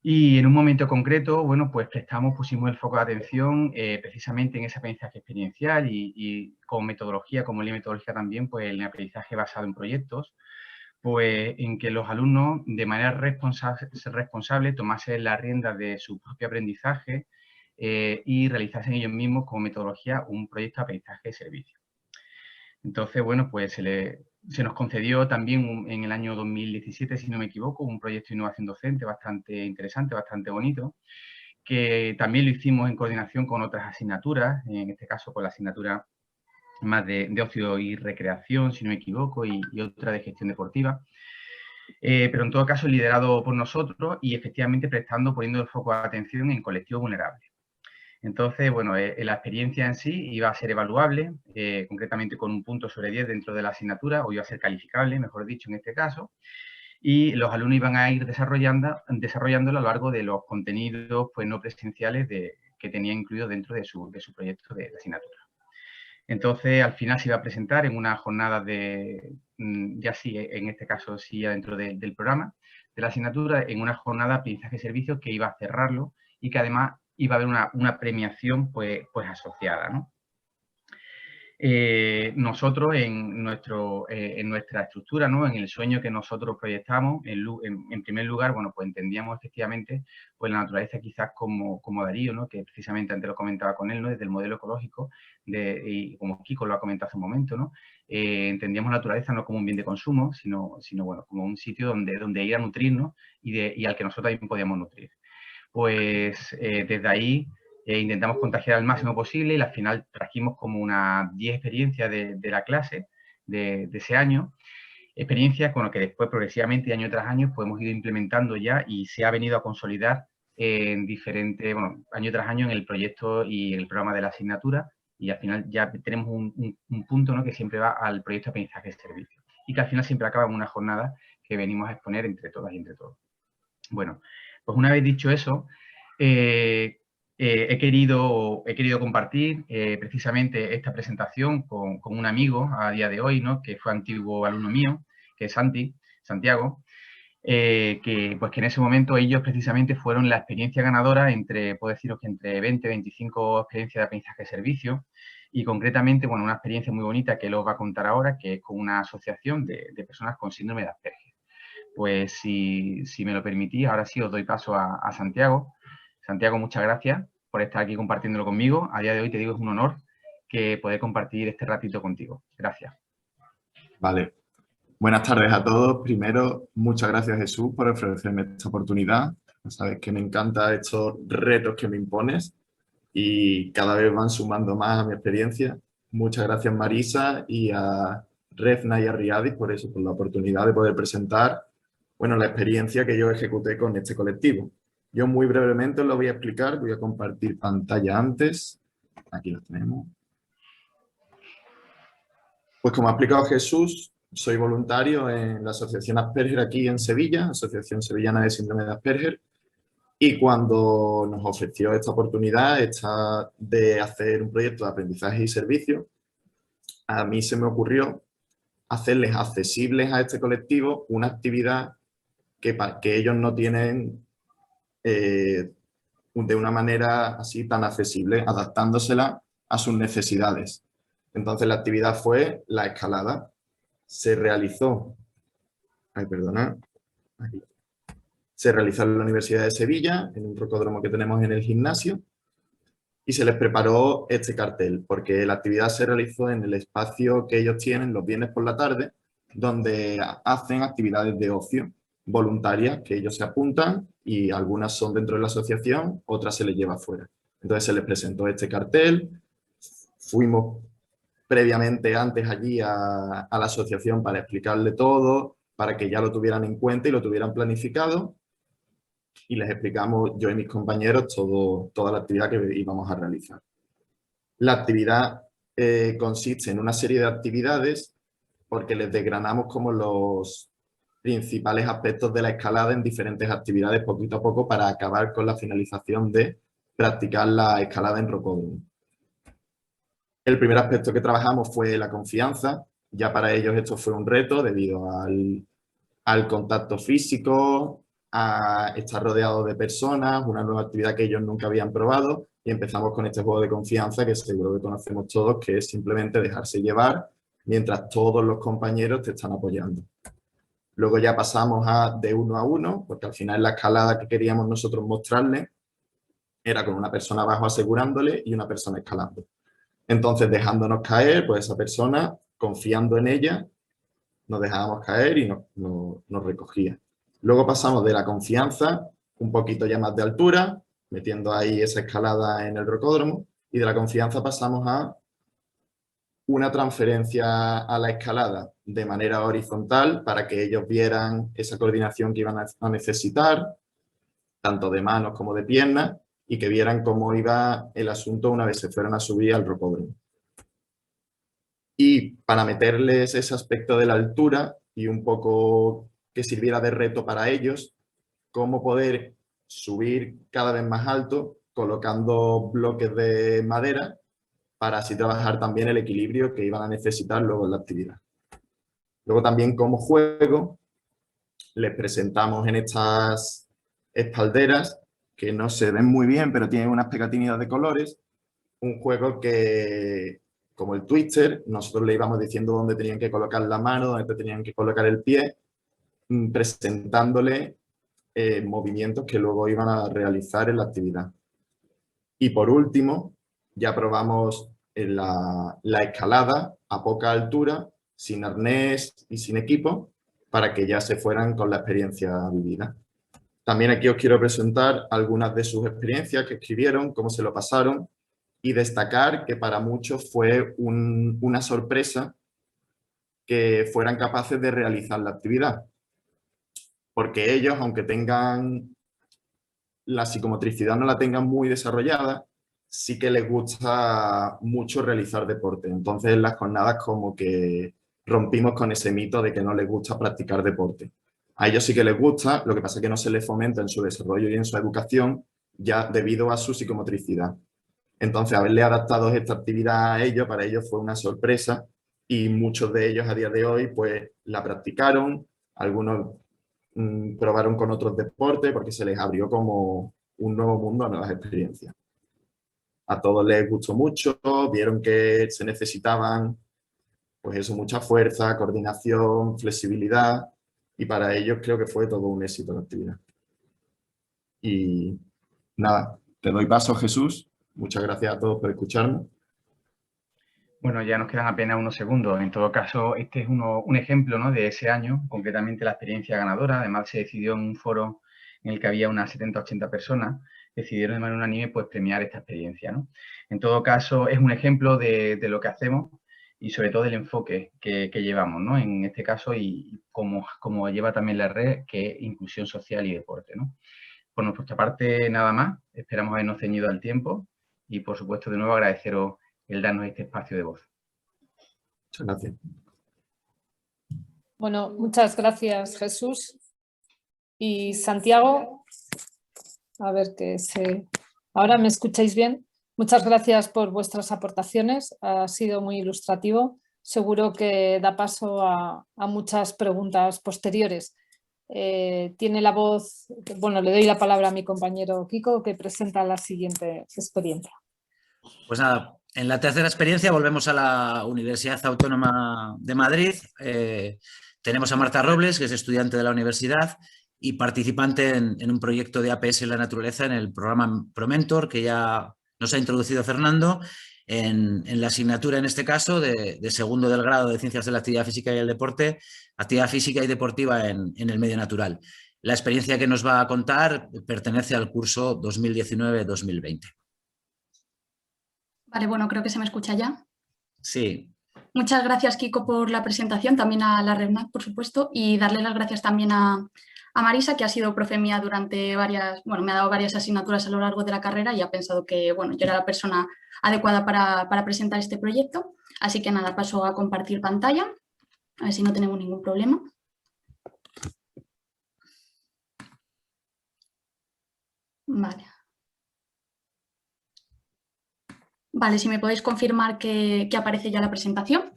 Y en un momento concreto, bueno, pues pusimos el foco de atención precisamente en ese aprendizaje experiencial y como metodología, como línea metodológica también, pues el aprendizaje basado en proyectos, pues en que los alumnos de manera responsable tomasen la rienda de su propio aprendizaje y realizasen ellos mismos como metodología un proyecto de aprendizaje de servicio. Entonces, bueno, pues se nos concedió también en el año 2017, si no me equivoco, un proyecto de innovación docente bastante interesante, bastante bonito, que también lo hicimos en coordinación con otras asignaturas, en este caso con la asignatura más de ocio y recreación, si no me equivoco, y otra de gestión deportiva. Pero en todo caso liderado por nosotros y efectivamente poniendo el foco de atención en colectivos vulnerables. Entonces, bueno, la experiencia en sí iba a ser evaluable, concretamente con un punto sobre 10 dentro de la asignatura, o iba a ser calificable, mejor dicho, en este caso, y los alumnos iban a ir desarrollándolo a lo largo de los contenidos pues, no presenciales que tenía incluido dentro de su proyecto de asignatura. Entonces, al final se iba a presentar en una jornada de, ya sí, en este caso sí, dentro del programa, de la asignatura, en una jornada de aprendizaje de servicios que iba a cerrarlo y que además iba a haber una premiación pues asociada, ¿no? Nosotros en nuestra estructura, ¿no? En el sueño que nosotros proyectamos, en primer lugar, bueno, pues entendíamos efectivamente pues la naturaleza quizás como Darío, ¿no? Que precisamente antes lo comentaba con él, ¿no? Desde el modelo ecológico, y como Kiko lo ha comentado hace un momento, ¿no? Entendíamos la naturaleza no como un bien de consumo, sino bueno, como un sitio donde ir a nutrirnos y al que nosotros también podíamos nutrir. Pues desde ahí intentamos contagiar al máximo posible y al final trajimos como unas 10 experiencias de la clase de ese año. Experiencias con las que después progresivamente, año tras año, pues hemos ido implementando ya y se ha venido a consolidar en diferentes, bueno, año tras año en el proyecto y el programa de la asignatura, y al final ya tenemos un punto, ¿no? Que siempre va al proyecto de aprendizaje de servicio y que al final siempre acaba en una jornada que venimos a exponer entre todas y entre todos. Bueno, pues una vez dicho eso, he querido compartir precisamente esta presentación con un amigo a día de hoy, ¿no? Que fue antiguo alumno mío, que es Santiago, que en ese momento ellos precisamente fueron la experiencia ganadora puedo deciros que entre 20 y 25 experiencias de aprendizaje de servicio, y concretamente, bueno, una experiencia muy bonita que él os va a contar ahora, que es con una asociación de personas con síndrome de Asperger. Pues si me lo permitís, ahora sí os doy paso a Santiago. Santiago, muchas gracias por estar aquí compartiéndolo conmigo. A día de hoy te digo, es un honor que poder compartir este ratito contigo. Gracias. Vale. Buenas tardes a todos. Primero, muchas gracias, Jesús, por ofrecerme esta oportunidad. Sabes que me encantan estos retos que me impones y cada vez van sumando más a mi experiencia. Muchas gracias, Marisa, y a Refna y a Riadis por eso, por la oportunidad de poder presentar, bueno, la experiencia que yo ejecuté con este colectivo. Yo muy brevemente os lo voy a explicar, voy a compartir pantalla antes. Aquí lo tenemos. Pues como ha explicado Jesús, soy voluntario en la Asociación Asperger aquí en Sevilla, Asociación Sevillana de Síndrome de Asperger, y cuando nos ofreció esta oportunidad de hacer un proyecto de aprendizaje y servicio, a mí se me ocurrió hacerles accesibles a este colectivo una actividad que ellos no tienen de una manera así tan accesible, adaptándosela a sus necesidades. Entonces la actividad fue la escalada. Se realizó, se realizó en la Universidad de Sevilla, en un rocódromo que tenemos en el gimnasio, y se les preparó este cartel, porque la actividad se realizó en el espacio que ellos tienen los viernes por la tarde, donde hacen actividades de ocio voluntarias que ellos se apuntan y algunas son dentro de la asociación, otras se les lleva afuera. Entonces se les presentó este cartel, fuimos previamente antes allí a la asociación para explicarle todo, para que ya lo tuvieran en cuenta y lo tuvieran planificado, y les explicamos yo y mis compañeros toda la actividad que íbamos a realizar. La actividad consiste en una serie de actividades porque les desgranamos como los principales aspectos de la escalada en diferentes actividades poquito a poco para acabar con la finalización de practicar la escalada en rocódromo. El primer aspecto que trabajamos fue la confianza. Ya para ellos esto fue un reto debido al contacto físico, a estar rodeado de personas, una nueva actividad que ellos nunca habían probado, y empezamos con este juego de confianza que seguro que conocemos todos, que es simplemente dejarse llevar mientras todos los compañeros te están apoyando. Luego ya pasamos de 1 a 1, porque al final la escalada que queríamos nosotros mostrarles era con una persona abajo asegurándole y una persona escalando. Entonces, dejándonos caer, pues esa persona, confiando en ella, nos dejábamos caer y nos recogía. Luego pasamos de la confianza, un poquito ya más de altura, metiendo ahí esa escalada en el rocódromo, y de la confianza pasamos a una transferencia a la escalada de manera horizontal para que ellos vieran esa coordinación que iban a necesitar, tanto de manos como de piernas, y que vieran cómo iba el asunto una vez se fueran a subir al rocódromo. Y para meterles ese aspecto de la altura y un poco que sirviera de reto para ellos, cómo poder subir cada vez más alto colocando bloques de madera para así trabajar también el equilibrio que iban a necesitar luego en la actividad. Luego también como juego les presentamos en estas espalderas, que no se ven muy bien, pero tienen unas pegatinas de colores, un juego que, como el Twister, nosotros le íbamos diciendo dónde tenían que colocar la mano, dónde tenían que colocar el pie, presentándole movimientos que luego iban a realizar en la actividad. Y por último, ya probamos la escalada a poca altura, sin arnés y sin equipo, para que ya se fueran con la experiencia vivida. También aquí os quiero presentar algunas de sus experiencias que escribieron, cómo se lo pasaron, y destacar que para muchos fue una sorpresa que fueran capaces de realizar la actividad. Porque ellos, aunque tengan la psicomotricidad no la tengan muy desarrollada, sí que les gusta mucho realizar deporte. Entonces en las jornadas como que rompimos con ese mito de que no les gusta practicar deporte. A ellos sí que les gusta, lo que pasa es que no se les fomenta en su desarrollo y en su educación ya debido a su psicomotricidad. Entonces haberle adaptado esta actividad a ellos, para ellos fue una sorpresa y muchos de ellos a día de hoy pues la practicaron, algunos probaron con otros deportes porque se les abrió como un nuevo mundo a nuevas experiencias. A todos les gustó mucho, vieron que se necesitaban pues eso, mucha fuerza, coordinación, flexibilidad, y para ellos creo que fue todo un éxito la actividad. Y nada, te doy paso, Jesús. Muchas gracias a todos por escucharme. Bueno, ya nos quedan apenas unos segundos. En todo caso, este es un ejemplo, ¿no?, de ese año, concretamente la experiencia ganadora. Además, se decidió en un foro en el que había unas 70-80 personas, decidieron de manera unánime pues, premiar esta experiencia, ¿no? En todo caso, es un ejemplo de lo que hacemos y sobre todo del enfoque que llevamos, ¿no?, en este caso, y como lleva también la red, que es inclusión social y deporte, ¿no? Por nuestra parte, nada más. Esperamos habernos ceñido al tiempo y, por supuesto, de nuevo agradeceros el darnos este espacio de voz. Muchas gracias. Bueno, muchas gracias, Jesús. Y Santiago, a ver que se... ¿Ahora me escucháis bien? Muchas gracias por vuestras aportaciones, ha sido muy ilustrativo. Seguro que da paso a muchas preguntas posteriores. Tiene la voz, bueno, le doy la palabra a mi compañero Kiko, que presenta la siguiente experiencia. Pues nada, en la tercera experiencia volvemos a la Universidad Autónoma de Madrid. Tenemos a Marta Robles, que es estudiante de la universidad y participante en un proyecto de APS en la naturaleza en el programa ProMentor, que ya nos ha introducido Fernando, en la asignatura, en este caso, de segundo del grado de Ciencias de la Actividad Física y el Deporte, Actividad Física y Deportiva en el medio natural. La experiencia que nos va a contar pertenece al curso 2019-2020. Vale, bueno, creo que se me escucha ya. Sí. Muchas gracias, Kiko, por la presentación, también a la RevNat, por supuesto, y darle las gracias también a Marisa, que ha sido profe mía durante me ha dado varias asignaturas a lo largo de la carrera y ha pensado que, bueno, yo era la persona adecuada para presentar este proyecto. Así que nada, paso a compartir pantalla, a ver si no tenemos ningún problema. Vale. Vale, si me podéis confirmar que aparece ya la presentación.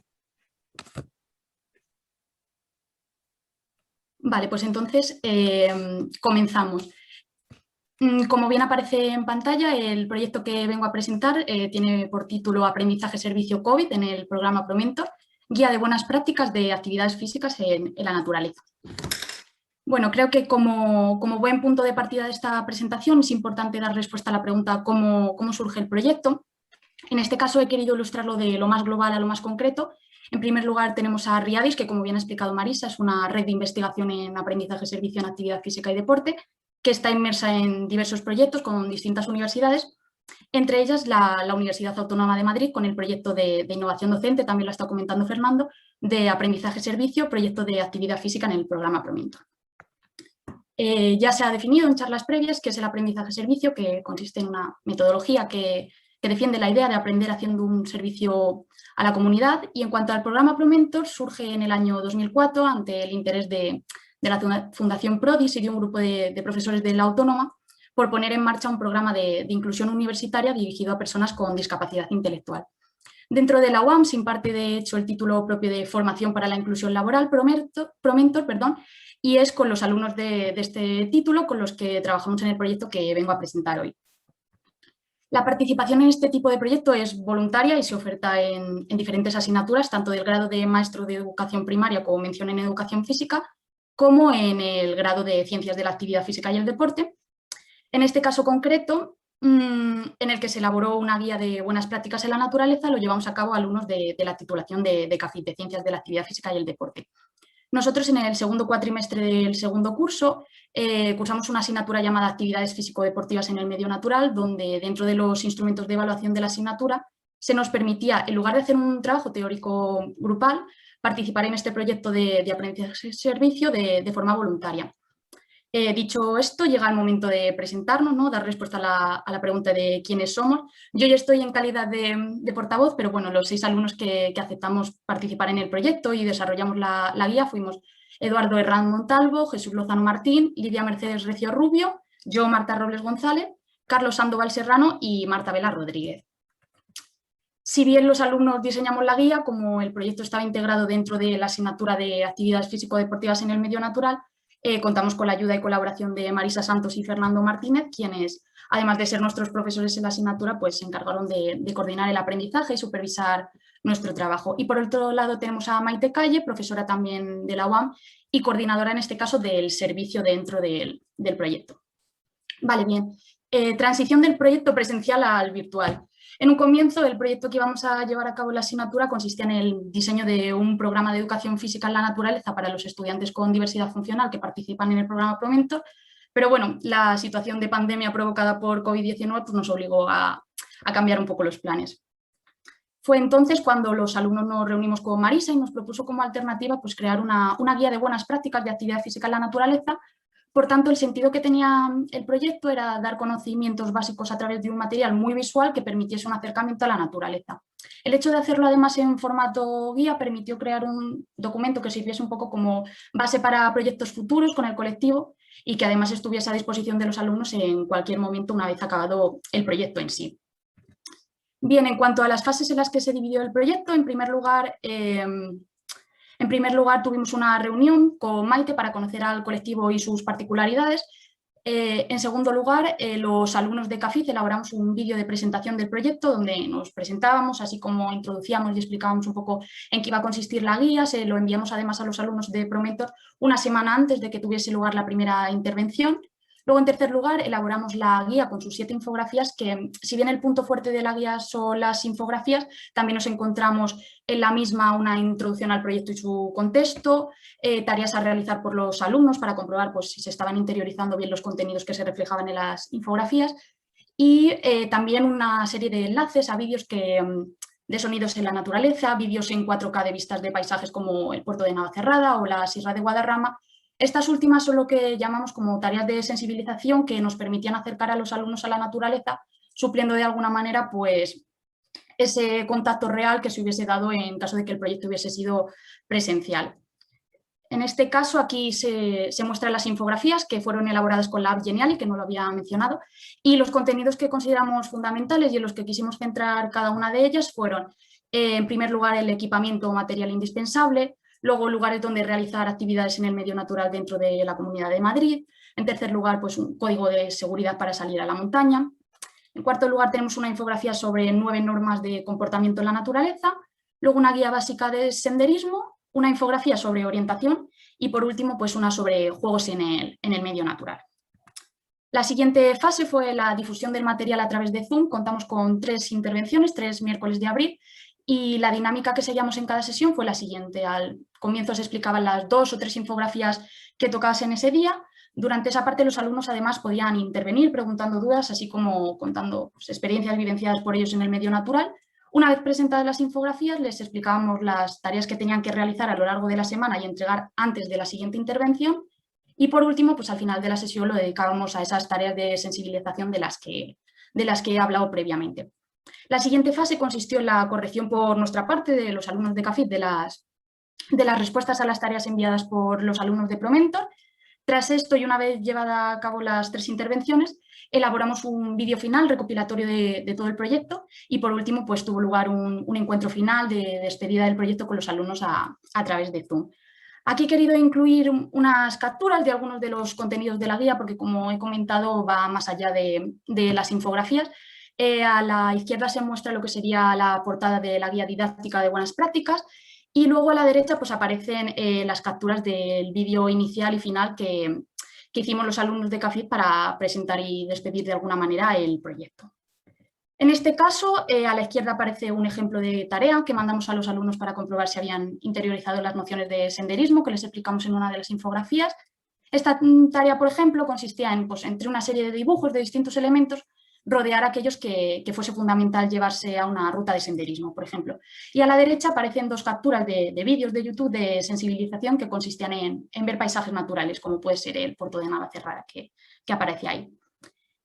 Vale, pues entonces comenzamos. Como bien aparece en pantalla, el proyecto que vengo a presentar tiene por título Aprendizaje Servicio COVID en el programa ProMentor, guía de buenas prácticas de actividades físicas en la naturaleza. Bueno, creo que como buen punto de partida de esta presentación es importante dar respuesta a la pregunta ¿cómo surge el proyecto? En este caso he querido ilustrarlo de lo más global a lo más concreto. En primer lugar tenemos a RIADIS, que como bien ha explicado Marisa, es una red de investigación en aprendizaje, servicio en actividad física y deporte, que está inmersa en diversos proyectos con distintas universidades, entre ellas la Universidad Autónoma de Madrid con el proyecto de innovación docente, también lo ha estado comentando Fernando, de aprendizaje-servicio, proyecto de actividad física en el programa ProMentor. Ya se ha definido en charlas previas qué es el aprendizaje-servicio, que consiste en una metodología que defiende la idea de aprender haciendo un servicio a la comunidad, y en cuanto al programa ProMentor, surge en el año 2004 ante el interés de la Fundación Prodis y de un grupo de profesores de la Autónoma por poner en marcha un programa de inclusión universitaria dirigido a personas con discapacidad intelectual. Dentro de la UAM se imparte, de hecho, el título propio de Formación para la Inclusión Laboral, Promentor, y es con los alumnos de este título con los que trabajamos en el proyecto que vengo a presentar hoy. La participación en este tipo de proyecto es voluntaria y se oferta en diferentes asignaturas, tanto del grado de maestro de educación primaria, como mencioné en educación física, como en el grado de ciencias de la actividad física y el deporte. En este caso concreto, en el que se elaboró una guía de buenas prácticas en la naturaleza, lo llevamos a cabo alumnos de la titulación de CAFID, de Ciencias de la Actividad Física y el Deporte. Nosotros en el segundo cuatrimestre del segundo curso cursamos una asignatura llamada Actividades Físico-Deportivas en el Medio Natural, donde dentro de los instrumentos de evaluación de la asignatura se nos permitía, en lugar de hacer un trabajo teórico grupal, participar en este proyecto de aprendizaje-servicio de forma voluntaria. Dicho esto, llega el momento de presentarnos, ¿no? Dar respuesta a la pregunta de quiénes somos. Yo ya estoy en calidad de portavoz, pero bueno, los 6 alumnos que aceptamos participar en el proyecto y desarrollamos la guía fuimos Eduardo Herrán Montalvo, Jesús Lozano Martín, Lidia Mercedes Recio Rubio, yo Marta Robles González, Carlos Sandoval Serrano y Marta Vela Rodríguez. Si bien los alumnos diseñamos la guía, como el proyecto estaba integrado dentro de la asignatura de Actividades Físico-Deportivas en el Medio Natural, contamos con la ayuda y colaboración de Marisa Santos y Fernando Martínez, quienes, además de ser nuestros profesores en la asignatura, pues se encargaron de coordinar el aprendizaje y supervisar nuestro trabajo. Y por otro lado tenemos a Maite Calle, profesora también de la UAM y coordinadora en este caso del servicio dentro del proyecto. Vale, bien. Transición del proyecto presencial al virtual. En un comienzo, el proyecto que íbamos a llevar a cabo en la asignatura consistía en el diseño de un programa de educación física en la naturaleza para los estudiantes con diversidad funcional que participan en el programa Promentor, pero bueno, la situación de pandemia provocada por COVID-19 pues nos obligó a cambiar un poco los planes. Fue entonces cuando los alumnos nos reunimos con Marisa y nos propuso como alternativa pues, crear una guía de buenas prácticas de actividad física en la naturaleza. Por tanto, el sentido que tenía el proyecto era dar conocimientos básicos a través de un material muy visual que permitiese un acercamiento a la naturaleza. El hecho de hacerlo además en formato guía permitió crear un documento que sirviese un poco como base para proyectos futuros con el colectivo y que además estuviese a disposición de los alumnos en cualquier momento una vez acabado el proyecto en sí. Bien, en cuanto a las fases en las que se dividió el proyecto, en primer lugar tuvimos una reunión con Maite para conocer al colectivo y sus particularidades. En segundo lugar, los alumnos de CAFID elaboramos un vídeo de presentación del proyecto donde nos presentábamos, así como introducíamos y explicábamos un poco en qué iba a consistir la guía. Se lo enviamos además a los alumnos de Promentor una semana antes de que tuviese lugar la primera intervención. Luego, en tercer lugar, elaboramos la guía con sus 7 infografías que, si bien el punto fuerte de la guía son las infografías, también nos encontramos en la misma una introducción al proyecto y su contexto, tareas a realizar por los alumnos para comprobar pues, si se estaban interiorizando bien los contenidos que se reflejaban en las infografías y también una serie de enlaces a vídeos de sonidos en la naturaleza, vídeos en 4K de vistas de paisajes como el puerto de Navacerrada o la Sierra de Guadarrama. Estas últimas son lo que llamamos como tareas de sensibilización que nos permitían acercar a los alumnos a la naturaleza, supliendo de alguna manera pues, ese contacto real que se hubiese dado en caso de que el proyecto hubiese sido presencial. En este caso aquí se muestran las infografías que fueron elaboradas con la app Geniali, que no lo había mencionado, y los contenidos que consideramos fundamentales y en los que quisimos centrar cada una de ellas fueron, en primer lugar, el equipamiento o material indispensable, luego lugares donde realizar actividades en el medio natural dentro de la Comunidad de Madrid, en tercer lugar, pues un código de seguridad para salir a la montaña. En cuarto lugar tenemos una infografía sobre 9 normas de comportamiento en la naturaleza, luego una guía básica de senderismo, una infografía sobre orientación y por último pues una sobre juegos en el medio natural. La siguiente fase fue la difusión del material a través de Zoom. Contamos con 3 intervenciones, 3 miércoles de abril, y la dinámica que seguíamos en cada sesión fue la siguiente. Al comienzo se explicaban las 2 o 3 infografías que tocasen ese día. Durante esa parte los alumnos además podían intervenir preguntando dudas, así como contando pues, experiencias vivenciadas por ellos en el medio natural. Una vez presentadas las infografías les explicábamos las tareas que tenían que realizar a lo largo de la semana y entregar antes de la siguiente intervención. Y por último, pues al final de la sesión lo dedicábamos a esas tareas de sensibilización de las que he hablado previamente. La siguiente fase consistió en la corrección por nuestra parte de los alumnos de CAFID de las respuestas a las tareas enviadas por los alumnos de Promentor. Tras esto, y una vez llevada a cabo las 3 intervenciones, elaboramos un vídeo final recopilatorio de todo el proyecto y, por último, pues tuvo lugar un encuentro final de despedida del proyecto con los alumnos a través de Zoom. Aquí he querido incluir unas capturas de algunos de los contenidos de la guía porque, como he comentado, va más allá de las infografías. A la izquierda se muestra lo que sería la portada de la guía didáctica de buenas prácticas y luego a la derecha pues, aparecen las capturas del vídeo inicial y final que hicimos los alumnos de CAFID para presentar y despedir de alguna manera el proyecto. En este caso, a la izquierda aparece un ejemplo de tarea que mandamos a los alumnos para comprobar si habían interiorizado las nociones de senderismo que les explicamos en una de las infografías. Esta tarea, por ejemplo, consistía en, pues, entre una serie de dibujos de distintos elementos, rodear a aquellos que fuese fundamental llevarse a una ruta de senderismo, por ejemplo. Y a la derecha aparecen 2 capturas de vídeos de YouTube de sensibilización que consistían en ver paisajes naturales, como puede ser el puerto de Navacerrada que aparece ahí.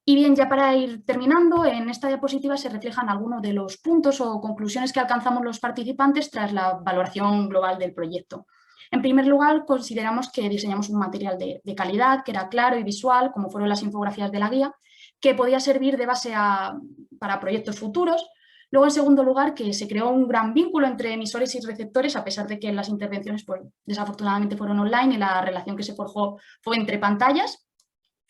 Y bien, ya para ir terminando, en esta diapositiva se reflejan algunos de los puntos o conclusiones que alcanzamos los participantes tras la valoración global del proyecto. En primer lugar, consideramos que diseñamos un material de calidad, que era claro y visual, como fueron las infografías de la guía, que podía servir de base para proyectos futuros. Luego, en segundo lugar, que se creó un gran vínculo entre emisores y receptores, a pesar de que las intervenciones pues, desafortunadamente fueron online y la relación que se forjó fue entre pantallas.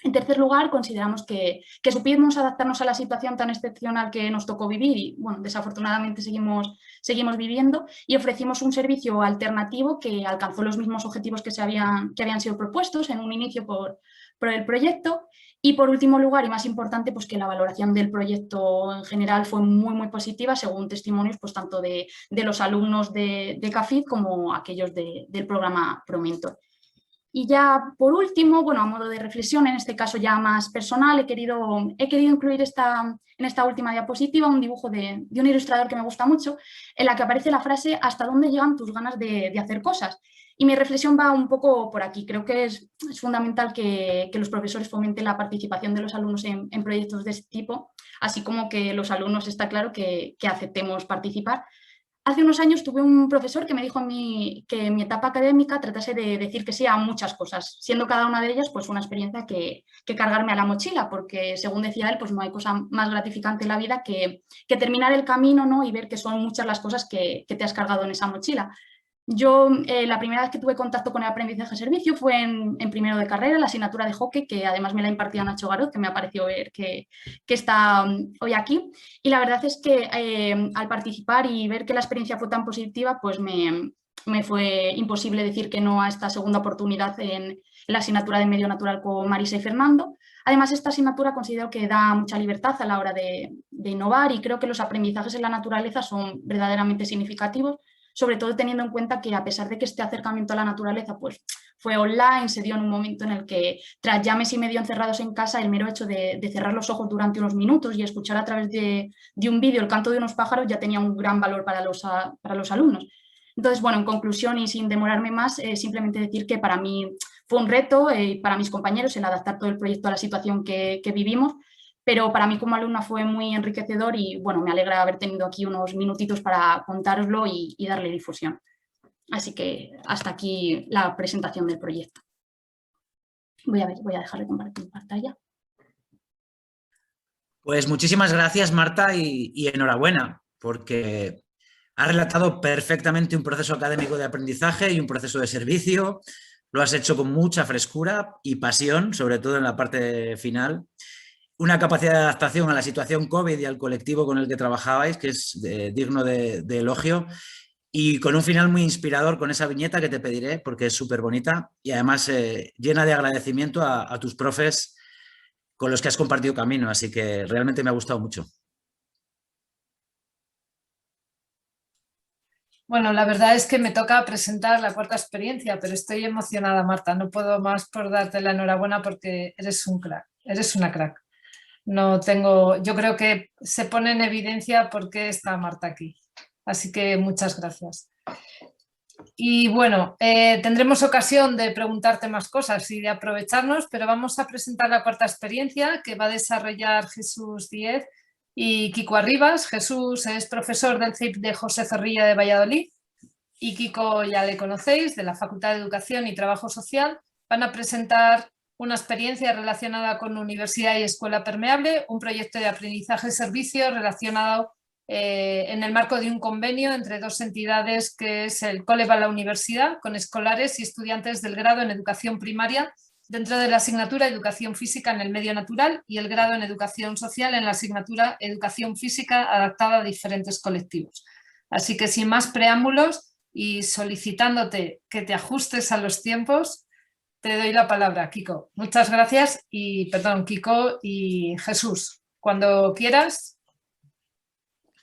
En tercer lugar, consideramos que supimos adaptarnos a la situación tan excepcional que nos tocó vivir y, bueno, desafortunadamente seguimos viviendo y ofrecimos un servicio alternativo que alcanzó los mismos objetivos que habían sido propuestos en un inicio por el proyecto. Y por último lugar, y más importante, pues que la valoración del proyecto en general fue muy, muy positiva, según testimonios pues, tanto de los alumnos de CAFID como aquellos del programa ProMentor. Y ya por último, bueno, a modo de reflexión, en este caso ya más personal, he querido incluir en esta última diapositiva un dibujo de un ilustrador que me gusta mucho, en la que aparece la frase ¿hasta dónde llegan tus ganas de hacer cosas? Y mi reflexión va un poco por aquí. Creo que es fundamental que los profesores fomenten la participación de los alumnos en proyectos de este tipo, así como que los alumnos está claro que aceptemos participar. Hace unos años tuve un profesor que me dijo que en mi etapa académica tratase de decir que sí a muchas cosas, siendo cada una de ellas pues, una experiencia que cargarme a la mochila, porque según decía él, pues no hay cosa más gratificante en la vida que terminar el camino, ¿no? Y ver que son muchas las cosas que te has cargado en esa mochila. Yo la primera vez que tuve contacto con el aprendizaje de servicio fue en primero de carrera, la asignatura de hockey, que además me la impartía Nacho Garot, que me ha parecido ver que está hoy aquí. Y la verdad es que al participar y ver que la experiencia fue tan positiva, pues me fue imposible decir que no a esta segunda oportunidad en la asignatura de medio natural con Marisa y Fernando. Además, esta asignatura considero que da mucha libertad a la hora de innovar y creo que los aprendizajes en la naturaleza son verdaderamente significativos, sobre todo teniendo en cuenta que a pesar de que este acercamiento a la naturaleza pues, fue online, se dio en un momento en el que tras ya mes y medio encerrados en casa, el mero hecho de cerrar los ojos durante unos minutos y escuchar a través de un vídeo el canto de unos pájaros ya tenía un gran valor para los alumnos. Entonces, bueno, en conclusión y sin demorarme más, simplemente decir que para mí fue un reto, para mis compañeros, el adaptar todo el proyecto a la situación que vivimos, pero para mí como alumna fue muy enriquecedor y bueno, me alegra haber tenido aquí unos minutitos para contároslo y darle difusión. Así que hasta aquí la presentación del proyecto. Voy a dejar de compartir pantalla. Pues muchísimas gracias, Marta, y enhorabuena, porque has relatado perfectamente un proceso académico de aprendizaje y un proceso de servicio. Lo has hecho con mucha frescura y pasión, sobre todo en la parte final. Una capacidad de adaptación a la situación COVID y al colectivo con el que trabajabais, que es digno de elogio, y con un final muy inspirador con esa viñeta que te pediré, porque es súper bonita y además llena de agradecimiento a tus profes con los que has compartido camino, así que realmente me ha gustado mucho. Bueno, la verdad es que me toca presentar la cuarta experiencia, pero estoy emocionada, Marta. No puedo más por darte la enhorabuena porque eres un crack, eres una crack. Yo creo que se pone en evidencia por qué está Marta aquí. Así que muchas gracias. Y bueno, tendremos ocasión de preguntarte más cosas y de aprovecharnos, pero vamos a presentar la cuarta experiencia que va a desarrollar Jesús Díez y Kiko Arribas. Jesús es profesor del CIP de José Zorrilla de Valladolid y Kiko ya le conocéis, de la Facultad de Educación y Trabajo Social, van a presentar una experiencia relacionada con Universidad y Escuela Permeable, un proyecto de aprendizaje-servicio relacionado en el marco de un convenio entre dos entidades que es el Cole va a la Universidad, con escolares y estudiantes del grado en Educación Primaria dentro de la asignatura Educación Física en el Medio Natural y el grado en Educación Social en la asignatura Educación Física adaptada a diferentes colectivos. Así que sin más preámbulos y solicitándote que te ajustes a los tiempos, te doy la palabra, Kiko. Muchas gracias y perdón, Kiko y Jesús, cuando quieras.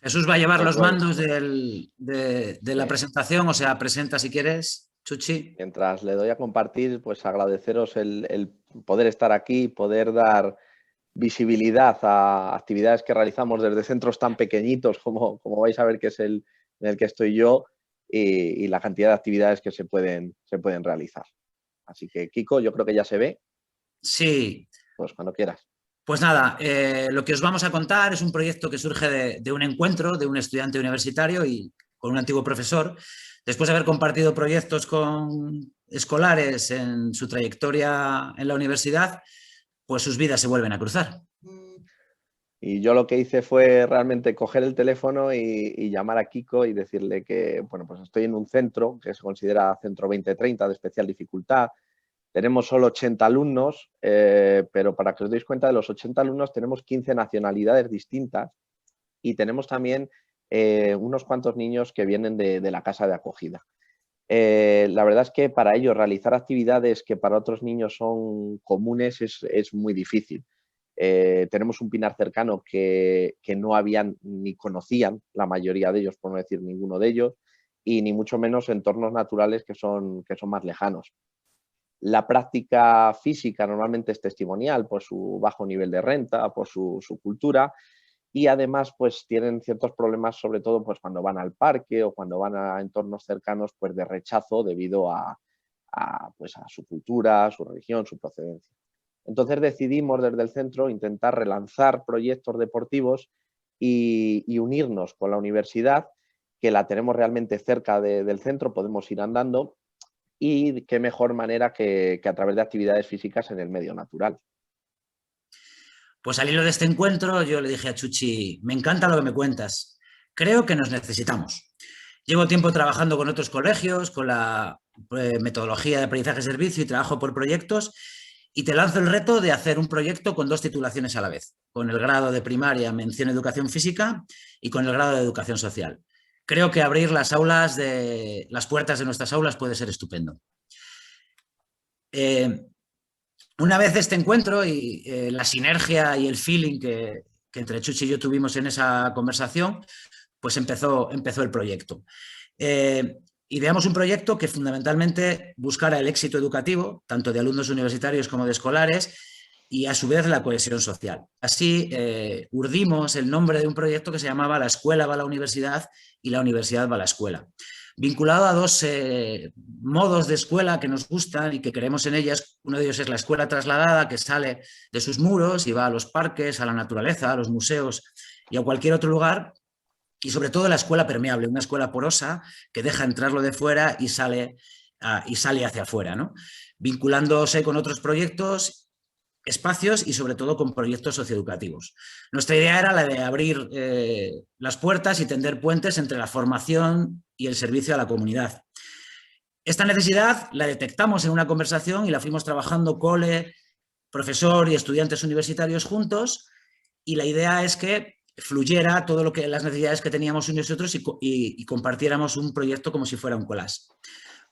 Jesús va a llevar los mandos de la presentación, o sea, presenta si quieres, Chuchi. Mientras le doy a compartir, pues agradeceros el poder estar aquí, poder dar visibilidad a actividades que realizamos desde centros tan pequeñitos como vais a ver que es el en el que estoy yo y la cantidad de actividades que se pueden realizar. Así que, Kiko, yo creo que ya se ve. Sí. Pues cuando quieras. Pues nada, lo que os vamos a contar es un proyecto que surge de un encuentro de un estudiante universitario y con un antiguo profesor. Después de haber compartido proyectos con escolares en su trayectoria en la universidad, pues sus vidas se vuelven a cruzar. Y yo lo que hice fue realmente coger el teléfono y llamar a Kiko y decirle que, bueno, pues estoy en un centro que se considera Centro 2030 de especial dificultad. Tenemos solo 80 alumnos, pero para que os deis cuenta, de los 80 alumnos tenemos 15 nacionalidades distintas y tenemos también unos cuantos niños que vienen de la casa de acogida. La verdad es que para ellos realizar actividades que para otros niños son comunes es muy difícil. Tenemos un pinar cercano que no habían ni conocían la mayoría de ellos, por no decir ninguno de ellos, y ni mucho menos entornos naturales que son más lejanos. La práctica física normalmente es testimonial por su bajo nivel de renta, por su cultura, y además pues tienen ciertos problemas, sobre todo pues cuando van al parque o cuando van a entornos cercanos, pues de rechazo debido a su cultura, su religión, su procedencia. Entonces decidimos desde el centro intentar relanzar proyectos deportivos y unirnos con la universidad, que la tenemos realmente cerca del centro, podemos ir andando, y qué mejor manera que a través de actividades físicas en el medio natural. Pues al hilo de este encuentro yo le dije a Chuchi, me encanta lo que me cuentas, creo que nos necesitamos. Llevo tiempo trabajando con otros colegios, con la metodología de aprendizaje-servicio y trabajo por proyectos, y te lanzo el reto de hacer un proyecto con 2 titulaciones a la vez, con el grado de primaria mención educación física y con el grado de educación social. Creo que abrir las puertas de nuestras aulas puede ser estupendo. Una vez este encuentro y la sinergia y el feeling que entre Chuchi y yo tuvimos en esa conversación, pues empezó el proyecto. Ideamos un proyecto que fundamentalmente buscara el éxito educativo, tanto de alumnos universitarios como de escolares, y a su vez la cohesión social. Así urdimos el nombre de un proyecto que se llamaba La Escuela va a la Universidad y la Universidad va a la Escuela, vinculado a 2 modos de escuela que nos gustan y que creemos en ellas. Uno de ellos es la escuela trasladada, que sale de sus muros y va a los parques, a la naturaleza, a los museos y a cualquier otro lugar. Y sobre todo la escuela permeable, una escuela porosa que deja entrar lo de fuera y sale hacia afuera, ¿no? Vinculándose con otros proyectos, espacios y sobre todo con proyectos socioeducativos. Nuestra idea era la de abrir las puertas y tender puentes entre la formación y el servicio a la comunidad. Esta necesidad la detectamos en una conversación y la fuimos trabajando cole, profesor y estudiantes universitarios juntos, y la idea es que fluyera todo las necesidades que teníamos unos y otros y compartiéramos un proyecto como si fuera un collage.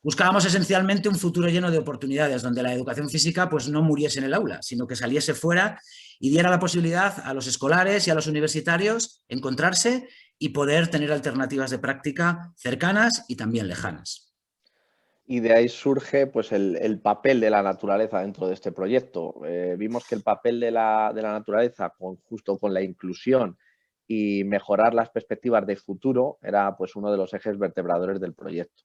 Buscábamos esencialmente un futuro lleno de oportunidades, donde la educación física pues, no muriese en el aula, sino que saliese fuera y diera la posibilidad a los escolares y a los universitarios encontrarse y poder tener alternativas de práctica cercanas y también lejanas. Y de ahí surge pues, el papel de la naturaleza dentro de este proyecto. Vimos que el papel de la naturaleza, justo con la inclusión y mejorar las perspectivas de futuro, era pues, uno de los ejes vertebradores del proyecto.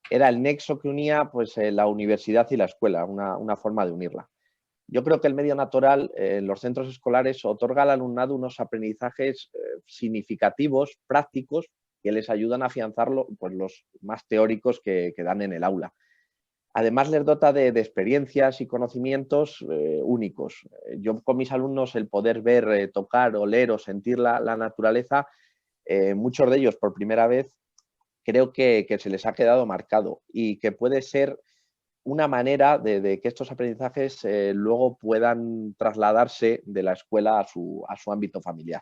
Era el nexo que unía pues, la universidad y la escuela, una forma de unirla. Yo creo que el medio natural en los centros escolares otorga al alumnado unos aprendizajes significativos, prácticos, que les ayudan a afianzar pues, los más teóricos que dan en el aula. Además, les dota de experiencias y conocimientos únicos. Yo con mis alumnos el poder ver, tocar, oler o sentir la naturaleza, muchos de ellos por primera vez, creo que se les ha quedado marcado y que puede ser una manera de que estos aprendizajes luego puedan trasladarse de la escuela a su ámbito familiar.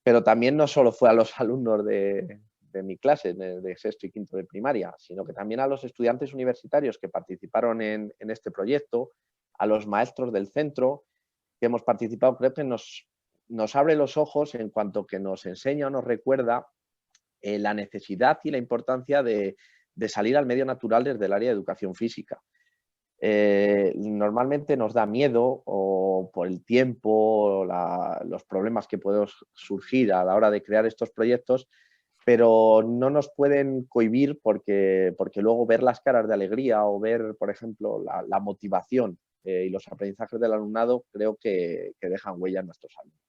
Pero también no solo fue a los alumnos de mi clase, de sexto y quinto de primaria, sino que también a los estudiantes universitarios que participaron en este proyecto, a los maestros del centro que hemos participado. Creo que nos abre los ojos en cuanto que nos enseña o nos recuerda la necesidad y la importancia de salir al medio natural desde el área de educación física. Normalmente nos da miedo o por el tiempo, los problemas que pueden surgir a la hora de crear estos proyectos, pero no nos pueden cohibir porque luego ver las caras de alegría o ver, por ejemplo, la motivación y los aprendizajes del alumnado creo que dejan huella en nuestros alumnos.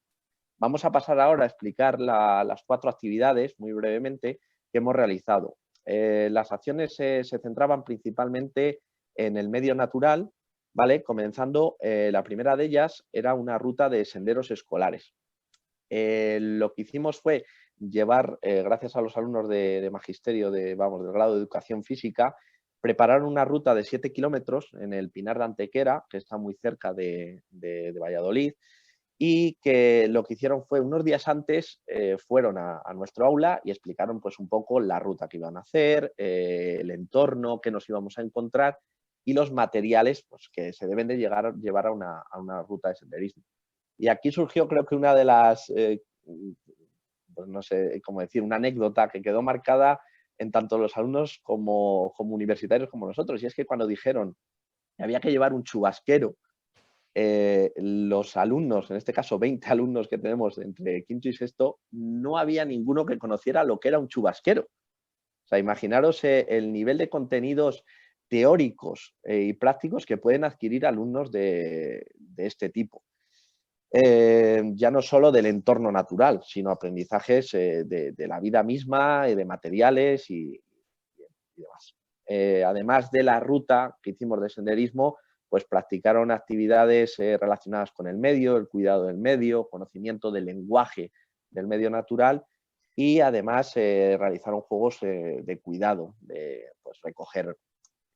Vamos a pasar ahora a explicar las 4 actividades, muy brevemente, que hemos realizado. Las acciones se centraban principalmente en el medio natural, ¿vale? Comenzando, la primera de ellas era una ruta de senderos escolares. Lo que hicimos fue llevar, gracias a los alumnos de magisterio del grado de educación física, prepararon una ruta de 7 kilómetros en el Pinar de Antequera, que está muy cerca de Valladolid, y que lo que hicieron fue unos días antes fueron a nuestro aula y explicaron pues un poco la ruta que iban a hacer, el entorno que nos íbamos a encontrar y los materiales pues, que se deben de llevar a una ruta de senderismo. Y aquí surgió creo que una de las, pues no sé cómo decir, una anécdota que quedó marcada en tanto los alumnos como universitarios como nosotros, y es que cuando dijeron que había que llevar un chubasquero, los alumnos, en este caso 20 alumnos que tenemos entre quinto y sexto, no había ninguno que conociera lo que era un chubasquero. O sea, imaginaros el nivel de contenidos teóricos y prácticos que pueden adquirir alumnos de este tipo. Ya no solo del entorno natural, sino aprendizajes de la vida misma, de materiales y demás. Además de la ruta que hicimos de senderismo, pues practicaron actividades relacionadas con el medio, el cuidado del medio, conocimiento del lenguaje del medio natural y además realizaron juegos de cuidado, de pues, recoger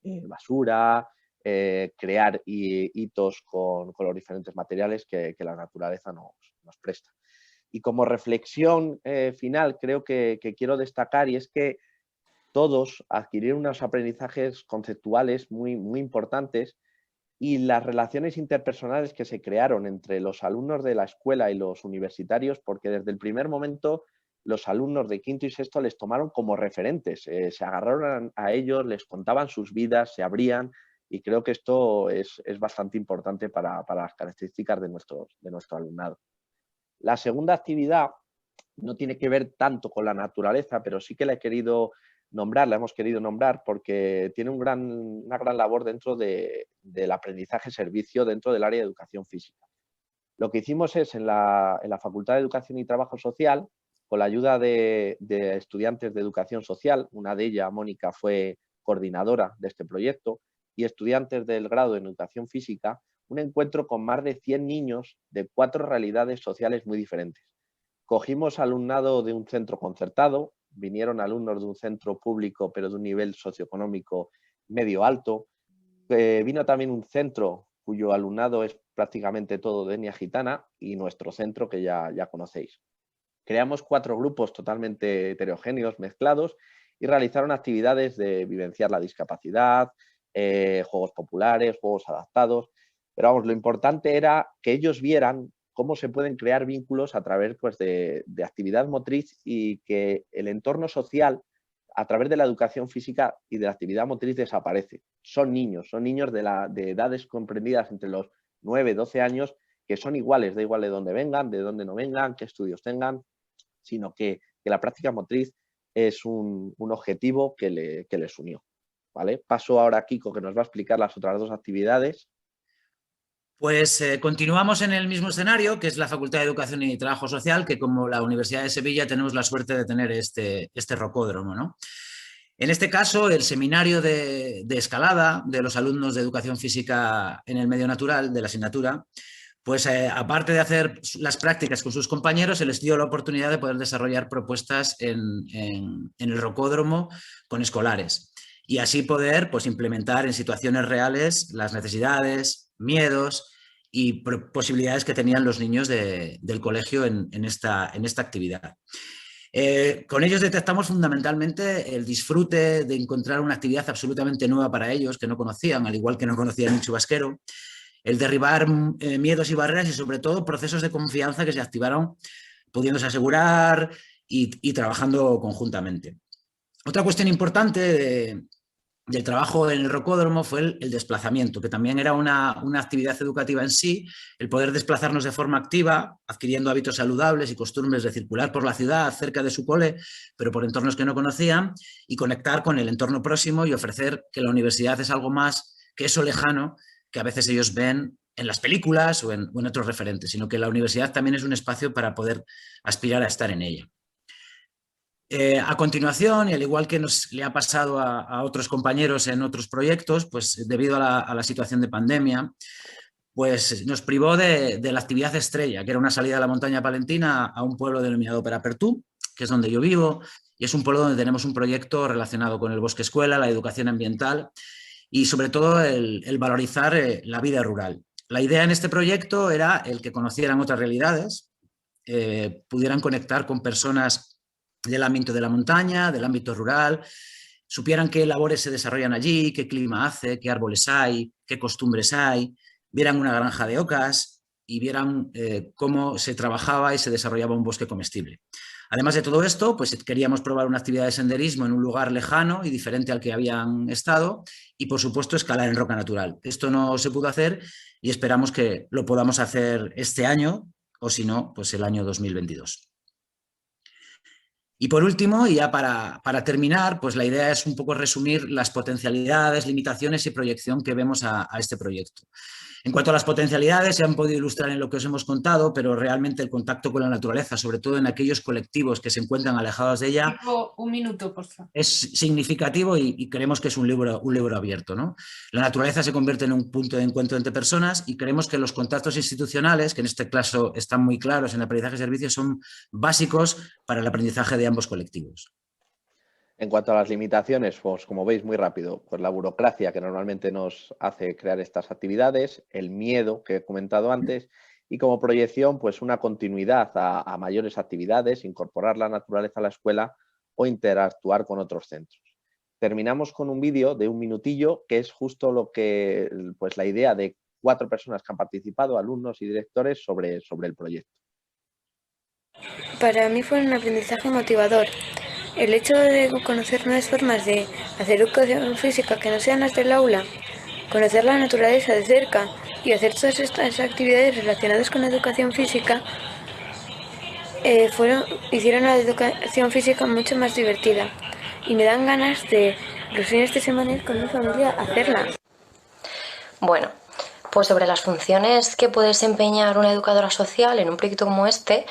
basura, crear hitos con los diferentes materiales que la naturaleza nos presta. Y como reflexión final creo que quiero destacar, y es que todos adquirieron unos aprendizajes conceptuales muy importantes, y las relaciones interpersonales que se crearon entre los alumnos de la escuela y los universitarios, porque desde el primer momento los alumnos de quinto y sexto les tomaron como referentes, se agarraron a ellos, les contaban sus vidas, se abrían, y creo que esto es bastante importante para las características de nuestro alumnado. La segunda actividad no tiene que ver tanto con la naturaleza, pero sí que la hemos querido nombrar porque tiene una gran labor dentro del aprendizaje-servicio dentro del área de educación física. Lo que hicimos es en la Facultad de Educación y Trabajo Social, con la ayuda de estudiantes de educación social, una de ellas, Mónica, fue coordinadora de este proyecto, y estudiantes del grado de educación física, un encuentro con más de 100 niños de 4 realidades sociales muy diferentes. Cogimos alumnado de un centro concertado, vinieron alumnos de un centro público pero de un nivel socioeconómico medio alto, vino también un centro cuyo alumnado es prácticamente todo de etnia gitana y nuestro centro que ya conocéis. Creamos 4 grupos totalmente heterogéneos, mezclados, y realizaron actividades de vivenciar la discapacidad, juegos populares, juegos adaptados, pero vamos, lo importante era que ellos vieran cómo se pueden crear vínculos a través pues, de actividad motriz, y que el entorno social a través de la educación física y de la actividad motriz desaparece. Son niños de edades comprendidas entre los 9 y 12 años que son iguales, da igual de dónde vengan, de dónde no vengan, qué estudios tengan, sino que la práctica motriz es un objetivo que les unió. ¿Vale? Paso ahora a Kiko, que nos va a explicar las otras 2 actividades. Pues continuamos en el mismo escenario, que es la Facultad de Educación y Trabajo Social, que como la Universidad de Sevilla tenemos la suerte de tener este rocódromo, ¿no? En este caso, el seminario de escalada de los alumnos de educación física en el medio natural de la asignatura, pues aparte de hacer las prácticas con sus compañeros, se les dio la oportunidad de poder desarrollar propuestas en el rocódromo con escolares y así poder pues, implementar en situaciones reales las necesidades, miedos y posibilidades que tenían los niños del colegio en esta actividad. Con ellos detectamos fundamentalmente el disfrute de encontrar una actividad absolutamente nueva para ellos, que no conocían, al igual que no conocían el chubasquero, el derribar miedos y barreras y sobre todo procesos de confianza que se activaron pudiéndose asegurar y trabajando conjuntamente. Otra cuestión importante del trabajo en el rocódromo fue el desplazamiento, que también era una actividad educativa en sí, el poder desplazarnos de forma activa, adquiriendo hábitos saludables y costumbres de circular por la ciudad cerca de su cole, pero por entornos que no conocían, y conectar con el entorno próximo y ofrecer que la universidad es algo más que eso lejano que a veces ellos ven en las películas o en otros referentes, sino que la universidad también es un espacio para poder aspirar a estar en ella. A continuación, y al igual que le ha pasado a otros compañeros en otros proyectos, pues debido a la situación de pandemia, pues nos privó de la actividad estrella, que era una salida a la montaña palentina a un pueblo denominado Perapertú, que es donde yo vivo, y es un pueblo donde tenemos un proyecto relacionado con el bosque escuela, la educación ambiental y sobre todo el valorizar la vida rural. La idea en este proyecto era el que conocieran otras realidades, pudieran conectar con personas del ámbito de la montaña, del ámbito rural, supieran qué labores se desarrollan allí, qué clima hace, qué árboles hay, qué costumbres hay, vieran una granja de ocas y vieran cómo se trabajaba y se desarrollaba un bosque comestible. Además de todo esto, pues queríamos probar una actividad de senderismo en un lugar lejano y diferente al que habían estado y, por supuesto, escalar en roca natural. Esto no se pudo hacer y esperamos que lo podamos hacer este año o, si no, pues el año 2022. Y por último, y ya para terminar, pues la idea es un poco resumir las potencialidades, limitaciones y proyección que vemos a este proyecto. En cuanto a las potencialidades, se han podido ilustrar en lo que os hemos contado, pero realmente el contacto con la naturaleza, sobre todo en aquellos colectivos que se encuentran alejados de ella, un minuto, por favor. Es significativo y creemos que es un libro abierto, ¿no? La naturaleza se convierte en un punto de encuentro entre personas y creemos que los contactos institucionales, que en este caso están muy claros en el aprendizaje de servicios, son básicos para el aprendizaje de ambos colectivos. En cuanto a las limitaciones, pues como veis muy rápido, pues la burocracia que normalmente nos hace crear estas actividades, el miedo que he comentado antes y como proyección pues una continuidad a mayores actividades, incorporar la naturaleza a la escuela o interactuar con otros centros. Terminamos con un vídeo de 1 minutillo que es justo lo que, pues la idea de 4 personas que han participado, alumnos y directores sobre el proyecto. Para mí fue un aprendizaje motivador. El hecho de conocer nuevas formas de hacer educación física que no sean las del aula, conocer la naturaleza de cerca y hacer todas estas actividades relacionadas con la educación física hicieron la educación física mucho más divertida y me dan ganas de los fines de semana ir con mi familia a hacerla. Bueno, pues sobre las funciones que puede desempeñar una educadora social en un proyecto como este,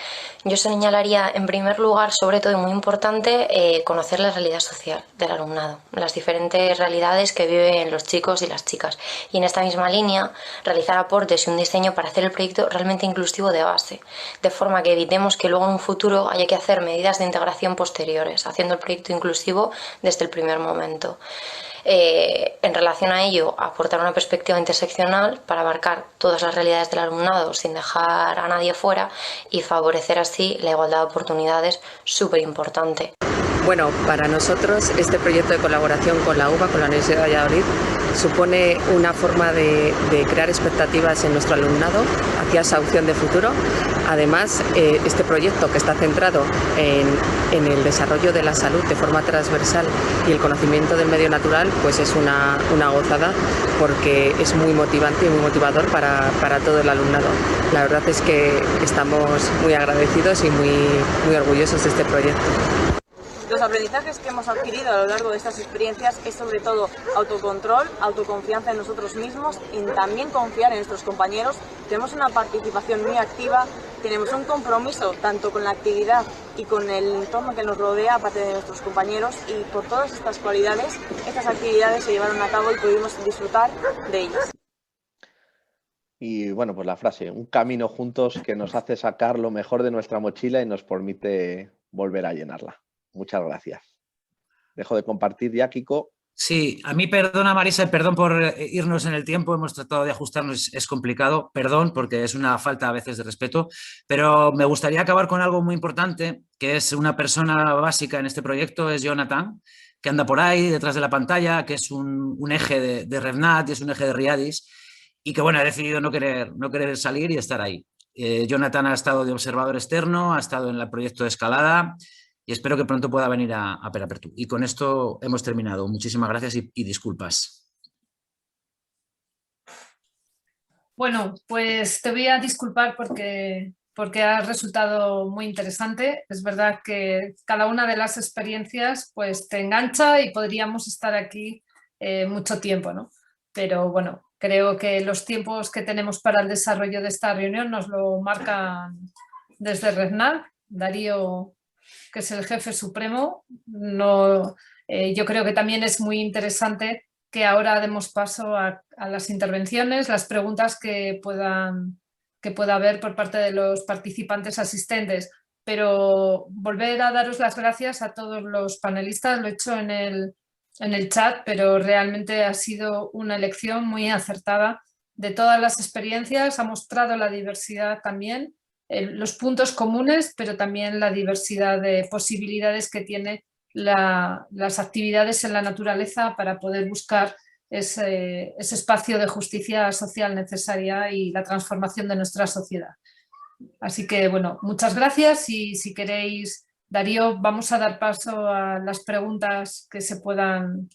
yo señalaría en primer lugar, sobre todo y muy importante, conocer la realidad social del alumnado, las diferentes realidades que viven los chicos y las chicas. Y en esta misma línea, realizar aportes y un diseño para hacer el proyecto realmente inclusivo de base, de forma que evitemos que luego en un futuro haya que hacer medidas de integración posteriores, haciendo el proyecto inclusivo desde el primer momento. En relación a ello, aportar una perspectiva interseccional para abarcar todas las realidades del alumnado sin dejar a nadie fuera y favorecer así la igualdad de oportunidades, súper importante. Bueno, para nosotros este proyecto de colaboración con la UBA, con la Universidad de Valladolid, supone una forma de crear expectativas en nuestro alumnado hacia esa opción de futuro. Además, este proyecto que está centrado en el desarrollo de la salud de forma transversal y el conocimiento del medio natural, pues es una gozada porque es muy motivante y muy motivador para todo el alumnado. La verdad es que estamos muy agradecidos y muy orgullosos de este proyecto. Los aprendizajes que hemos adquirido a lo largo de estas experiencias es sobre todo autocontrol, autoconfianza en nosotros mismos, en también confiar en nuestros compañeros. Tenemos una participación muy activa, tenemos un compromiso tanto con la actividad y con el entorno que nos rodea, aparte de nuestros compañeros, y por todas estas cualidades, estas actividades se llevaron a cabo y pudimos disfrutar de ellas. Y bueno, pues la frase, un camino juntos que nos hace sacar lo mejor de nuestra mochila y nos permite volver a llenarla. Muchas gracias. Dejo de compartir ya, Kiko. Sí, a mí perdona Marisa, perdón por irnos en el tiempo, hemos tratado de ajustarnos, es complicado, perdón porque es una falta a veces de respeto, pero me gustaría acabar con algo muy importante, que es una persona básica en este proyecto, es Jonathan, que anda por ahí detrás de la pantalla, que es un eje de RevNat y es un eje de Riadis, y que bueno, ha decidido no querer salir y estar ahí. Jonathan ha estado de observador externo, ha estado en el proyecto de escalada, y espero que pronto pueda venir a Perapertu. Y con esto hemos terminado. Muchísimas gracias y disculpas. Bueno, pues te voy a disculpar porque ha resultado muy interesante. Es verdad que cada una de las experiencias pues, te engancha y podríamos estar aquí mucho tiempo, ¿no? Pero bueno, creo que los tiempos que tenemos para el desarrollo de esta reunión nos lo marcan desde RevNat. Darío, que es el jefe supremo, yo creo que también es muy interesante que ahora demos paso a las intervenciones, las preguntas que pueda haber por parte de los participantes asistentes, pero volver a daros las gracias a todos los panelistas, lo he hecho en el chat, pero realmente ha sido una elección muy acertada de todas las experiencias, ha mostrado la diversidad también, los puntos comunes, pero también la diversidad de posibilidades que tiene las actividades en la naturaleza para poder buscar ese espacio de justicia social necesaria y la transformación de nuestra sociedad. Así que, bueno, muchas gracias y si queréis, Darío, vamos a dar paso a las preguntas que puedan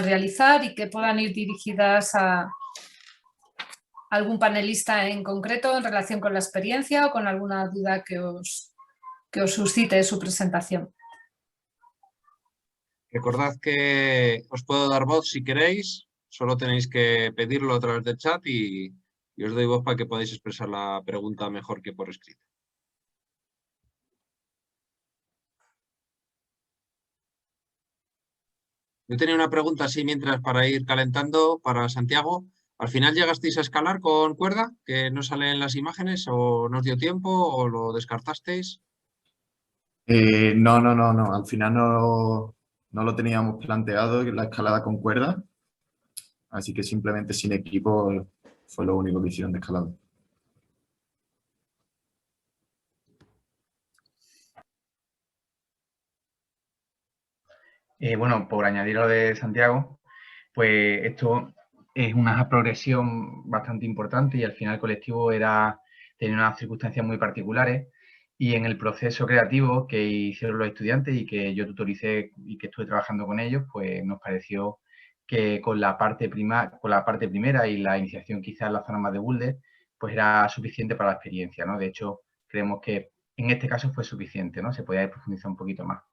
realizar y que puedan ir dirigidas a algún panelista en concreto en relación con la experiencia o con alguna duda que os suscite su presentación. Recordad que os puedo dar voz si queréis, solo tenéis que pedirlo a través del chat y os doy voz para que podáis expresar la pregunta mejor que por escrito. Yo tenía una pregunta así mientras para ir calentando para Santiago. ¿Al final llegasteis a escalar con cuerda, que no sale en las imágenes, o no os dio tiempo, o lo descartasteis? No. Al final no lo teníamos planteado, la escalada con cuerda. Así que simplemente sin equipo fue lo único que hicieron de escalada. Bueno, por añadir lo de Santiago, pues esto es una progresión bastante importante y al final el colectivo tenía unas circunstancias muy particulares y en el proceso creativo que hicieron los estudiantes y que yo tutoricé y que estuve trabajando con ellos, pues nos pareció que con la parte primera y la iniciación quizás en la zona más de Boulder, pues era suficiente para la experiencia, ¿no? De hecho, creemos que en este caso fue suficiente, ¿no? Se podía profundizar un poquito más.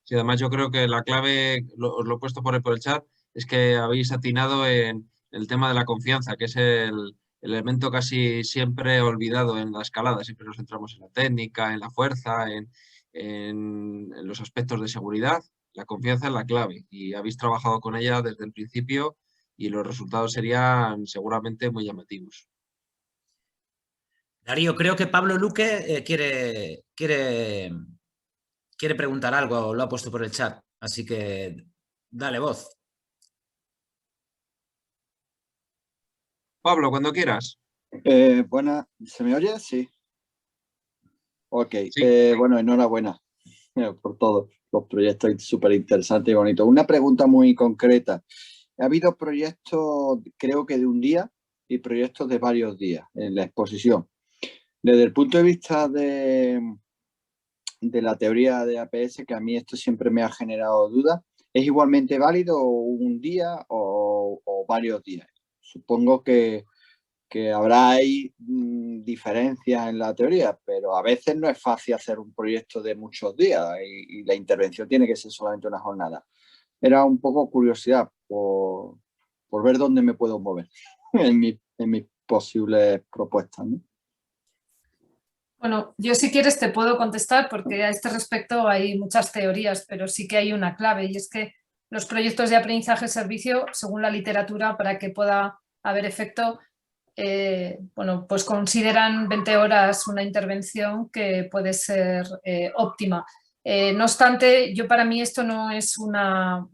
Sí, además yo creo que la clave, os lo he puesto por el chat, es que habéis atinado en el tema de la confianza, que es el elemento casi siempre olvidado en la escalada. Siempre nos centramos en la técnica, en la fuerza, en los aspectos de seguridad. La confianza es la clave y habéis trabajado con ella desde el principio y los resultados serían seguramente muy llamativos. Darío, creo que Pablo Luque quiere preguntar algo, lo ha puesto por el chat, así que dale voz. Pablo, cuando quieras. Buenas, ¿se me oye? Sí. Ok, sí. Bueno, enhorabuena por todos los proyectos súper interesantes y bonitos. Una pregunta muy concreta. Ha habido proyectos, creo que de un día y proyectos de varios días en la exposición. Desde el punto de vista de la teoría de APS, que a mí esto siempre me ha generado dudas, ¿es igualmente válido un día o varios días? Supongo que que habrá ahí diferencias en la teoría, pero a veces no es fácil hacer un proyecto de muchos días y la intervención tiene que ser solamente una jornada. Era un poco curiosidad por ver dónde me puedo mover en mis posibles propuestas, ¿no? Bueno, yo si quieres te puedo contestar porque a este respecto hay muchas teorías, pero sí que hay una clave y es que los proyectos de aprendizaje-servicio, según la literatura, para que pueda haber efecto, bueno, pues consideran 20 horas una intervención que puede ser óptima. No obstante, para mí esto no es una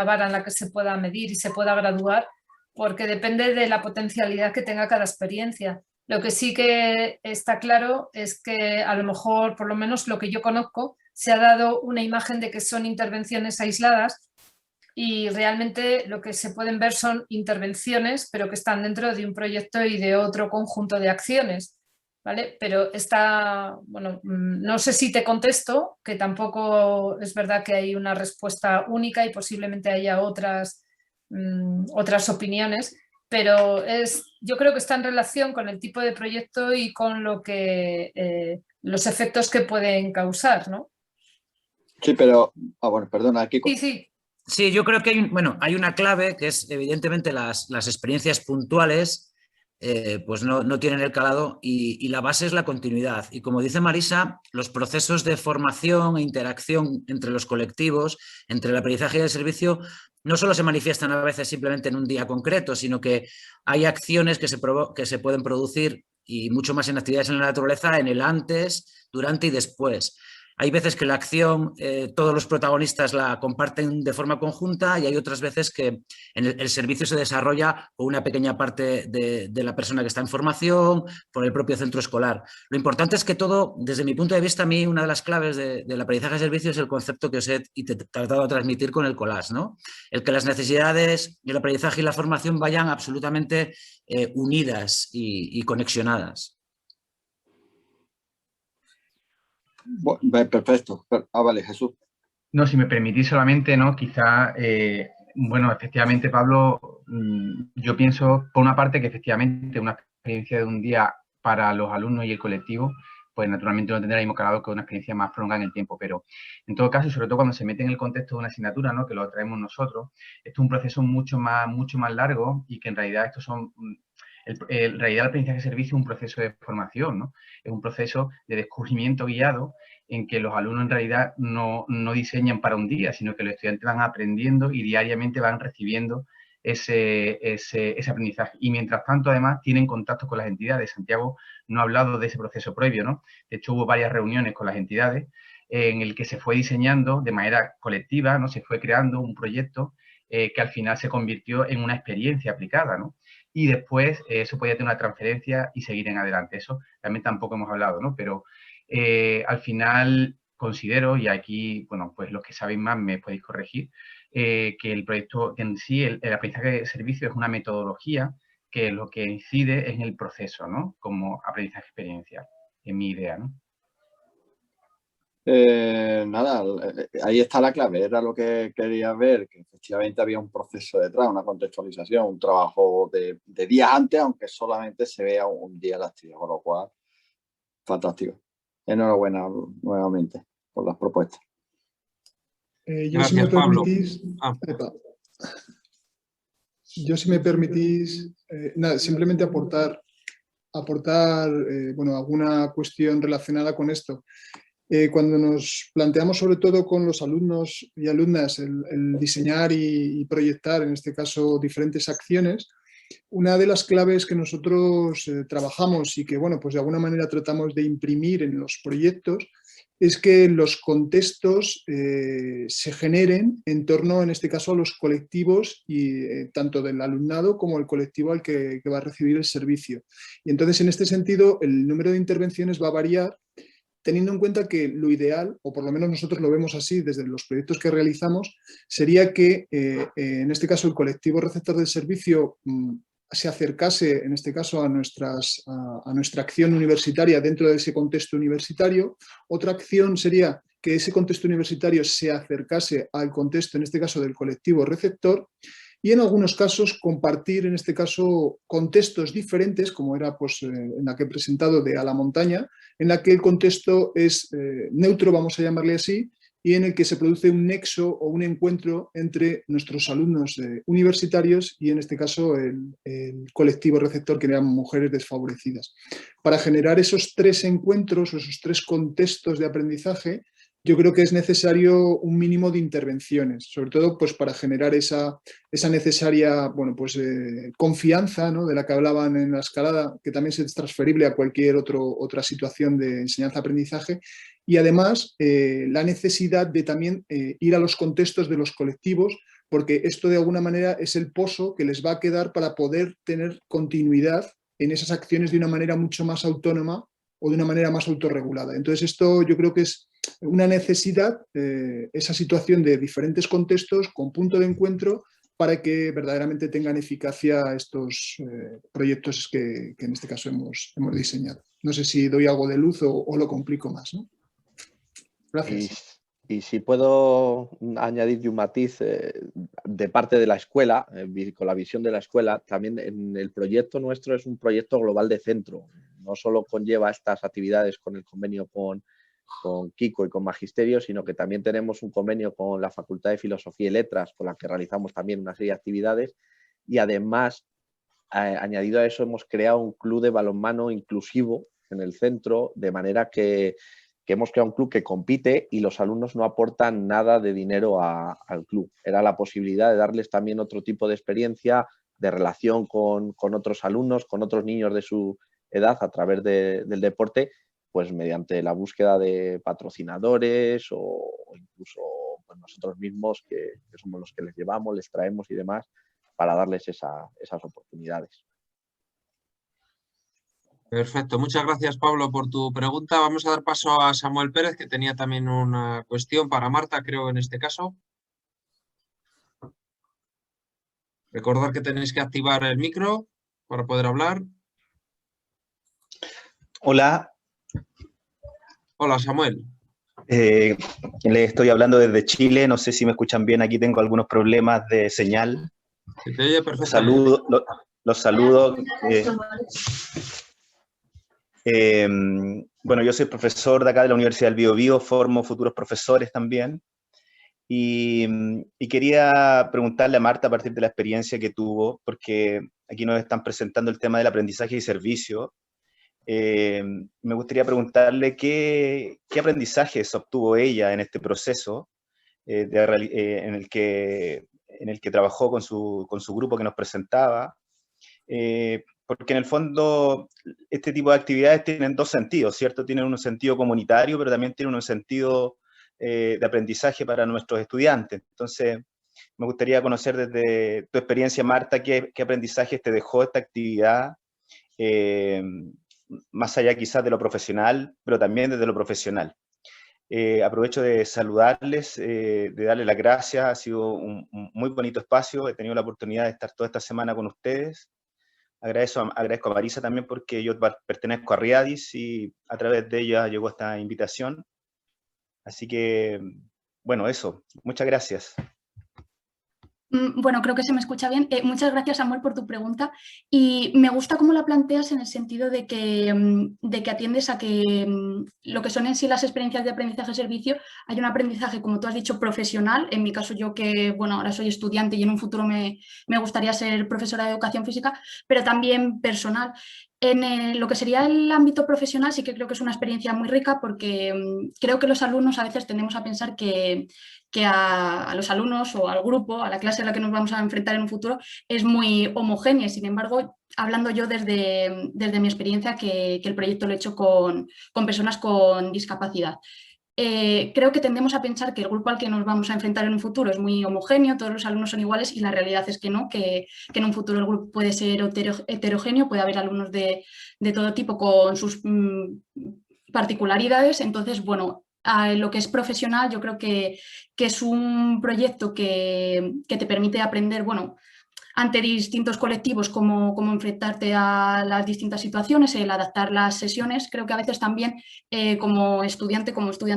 vara en la que se pueda medir y se pueda graduar porque depende de la potencialidad que tenga cada experiencia. Lo que sí que está claro es que a lo mejor, por lo menos lo que yo conozco, se ha dado una imagen de que son intervenciones aisladas y realmente lo que se pueden ver son intervenciones, pero que están dentro de un proyecto y de otro conjunto de acciones, ¿vale? Pero bueno, no sé si te contesto, que tampoco es verdad que hay una respuesta única y posiblemente haya otras opiniones, pero yo creo que está en relación con el tipo de proyecto y con los efectos que pueden causar, ¿no? Sí, pero, bueno, perdona, aquí... Sí, yo creo que hay una clave que es evidentemente las experiencias puntuales pues no tienen el calado y la base es la continuidad. Y como dice Marisa, los procesos de formación e interacción entre los colectivos, entre el aprendizaje y el servicio, no solo se manifiestan a veces simplemente en un día concreto, sino que hay acciones que se pueden producir y mucho más en actividades en la naturaleza, en el antes, durante y después. Hay veces que la acción, todos los protagonistas la comparten de forma conjunta y hay otras veces que el servicio se desarrolla por una pequeña parte de la persona que está en formación, por el propio centro escolar. Lo importante es que todo, desde mi punto de vista, a mí una de las claves del aprendizaje de servicio es el concepto que os he tratado de transmitir con el collage, ¿no? El que las necesidades, el aprendizaje y la formación vayan absolutamente unidas y conexionadas. Perfecto. Vale, Jesús. No, si me permitís solamente, ¿no? Quizá, bueno, efectivamente, Pablo, yo pienso, por una parte, que efectivamente una experiencia de un día para los alumnos y el colectivo, pues naturalmente no tendrá el mismo calado que una experiencia más prolongada en el tiempo, pero en todo caso, sobre todo cuando se mete en el contexto de una asignatura, ¿no? Que lo traemos nosotros, esto es un proceso mucho más largo y que en realidad estos son... En realidad el aprendizaje de servicio es un proceso de formación, ¿no? Es un proceso de descubrimiento guiado en que los alumnos en realidad no diseñan para un día, sino que los estudiantes van aprendiendo y diariamente van recibiendo ese aprendizaje. Y mientras tanto, además, tienen contacto con las entidades. Santiago no ha hablado de ese proceso previo, ¿no? De hecho, hubo varias reuniones con las entidades en el que se fue diseñando de manera colectiva, ¿no? Se fue creando un proyecto que al final se convirtió en una experiencia aplicada, ¿no? Y después eso podía tener una transferencia y seguir en adelante. Eso también tampoco hemos hablado, ¿no? Pero al final considero, y aquí, bueno, pues los que saben más me podéis corregir, que el proyecto en sí, el aprendizaje de servicio es una metodología que lo que incide es en el proceso, ¿no? Como aprendizaje experiencial, es mi idea, ¿no? Nada, ahí está la clave, era lo que quería ver, que efectivamente había un proceso detrás, una contextualización, un trabajo de días antes, aunque solamente se vea un día la actividad, con lo cual, fantástico. Enhorabuena nuevamente por las propuestas. Yo, si me permitís, nada, simplemente aportar bueno, alguna cuestión relacionada con esto. Cuando nos planteamos sobre todo con los alumnos y alumnas el diseñar y proyectar, en este caso, diferentes acciones, una de las claves que nosotros trabajamos y que, bueno, pues de alguna manera tratamos de imprimir en los proyectos es que los contextos se generen en torno, en este caso, a los colectivos y tanto del alumnado como el colectivo al que va a recibir el servicio. Y entonces, en este sentido, el número de intervenciones va a variar teniendo en cuenta que lo ideal, o por lo menos nosotros lo vemos así desde los proyectos que realizamos, sería que en este caso el colectivo receptor del servicio se acercase, en este caso, a nuestra acción universitaria dentro de ese contexto universitario. Otra acción sería que ese contexto universitario se acercase al contexto, en este caso, del colectivo receptor. y en algunos casos compartir, en este caso, contextos diferentes, como era pues, en la que he presentado de A la montaña, en la que el contexto es neutro, vamos a llamarle así, y en el que se produce un nexo o un encuentro entre nuestros alumnos universitarios y en este caso el colectivo receptor, que eran mujeres desfavorecidas. Para generar esos 3 encuentros o esos 3 contextos de aprendizaje, yo creo que es necesario un mínimo de intervenciones, sobre todo pues, para generar esa necesaria confianza, ¿no?, de la que hablaban en la escalada, que también es transferible a cualquier otra situación de enseñanza-aprendizaje, y además la necesidad de también ir a los contextos de los colectivos, porque esto de alguna manera es el pozo que les va a quedar para poder tener continuidad en esas acciones de una manera mucho más autónoma o de una manera más autorregulada. Entonces esto yo creo que es una necesidad, esa situación de diferentes contextos con punto de encuentro para que verdaderamente tengan eficacia estos proyectos que en este caso hemos diseñado. No sé si doy algo de luz o lo complico más, ¿no? Gracias. Y si puedo añadir un matiz de parte de la escuela, con la visión de la escuela, también en el proyecto nuestro es un proyecto global de centro. No solo conlleva estas actividades con el convenio con Kiko y con Magisterio, sino que también tenemos un convenio con la Facultad de Filosofía y Letras, con la que realizamos también una serie de actividades, y además, añadido a eso, hemos creado un club de balonmano inclusivo en el centro, de manera que hemos creado un club que compite y los alumnos no aportan nada de dinero al club. Era la posibilidad de darles también otro tipo de experiencia, de relación con otros alumnos, con otros niños de su edad a través del deporte, pues mediante la búsqueda de patrocinadores o incluso pues nosotros mismos que somos los que les llevamos, les traemos y demás, para darles esas oportunidades. Perfecto, muchas gracias Pablo por tu pregunta. Vamos a dar paso a Samuel Pérez, que tenía también una cuestión para Marta, creo, en este caso. Recordad que tenéis que activar el micro para poder hablar. Hola. Hola Samuel. Le estoy hablando desde Chile, no sé si me escuchan bien, aquí tengo algunos problemas de señal. Se te oye perfectamente. Los saludo. Bueno, yo soy profesor de acá de la Universidad del Biobío, formo futuros profesores también. Y quería preguntarle a Marta a partir de la experiencia que tuvo, porque aquí nos están presentando el tema del aprendizaje y servicio. Me gustaría preguntarle qué aprendizajes obtuvo ella en este proceso en el que trabajó con su grupo que nos presentaba. Porque en el fondo este tipo de actividades tienen 2 sentidos, ¿cierto? Tienen un sentido comunitario, pero también tienen un sentido de aprendizaje para nuestros estudiantes. Entonces, me gustaría conocer desde tu experiencia, Marta, qué aprendizajes te dejó esta actividad, más allá quizás de lo profesional, pero también desde lo profesional. Aprovecho de saludarles, de darles las gracias, ha sido un muy bonito espacio, he tenido la oportunidad de estar toda esta semana con ustedes. Agradezco a Marisa también porque yo pertenezco a Riadis y a través de ella llegó esta invitación. Así que, bueno, eso. Muchas gracias. Bueno, creo que se me escucha bien. Muchas gracias, Samuel, por tu pregunta. Y me gusta cómo la planteas en el sentido de que atiendes a que lo que son en sí las experiencias de aprendizaje-servicio, hay un aprendizaje, como tú has dicho, profesional. En mi caso, yo que, bueno, ahora soy estudiante y en un futuro me gustaría ser profesora de educación física, pero también personal. En lo que sería el ámbito profesional sí que creo que es una experiencia muy rica porque creo que los alumnos a veces tendemos a pensar que a los alumnos o al grupo, a la clase a la que nos vamos a enfrentar en un futuro, es muy homogénea. Sin embargo, hablando yo desde mi experiencia, que el proyecto lo he hecho con personas con discapacidad. Creo que tendemos a pensar que el grupo al que nos vamos a enfrentar en un futuro es muy homogéneo, todos los alumnos son iguales y la realidad es que no, que en un futuro el grupo puede ser heterogéneo, puede haber alumnos de todo tipo con sus particularidades. Entonces, bueno, lo que es profesional yo creo que es un proyecto que te permite aprender, bueno, ante distintos colectivos cómo enfrentarte a las distintas situaciones, el adaptar las sesiones. Creo que a veces también como estudiante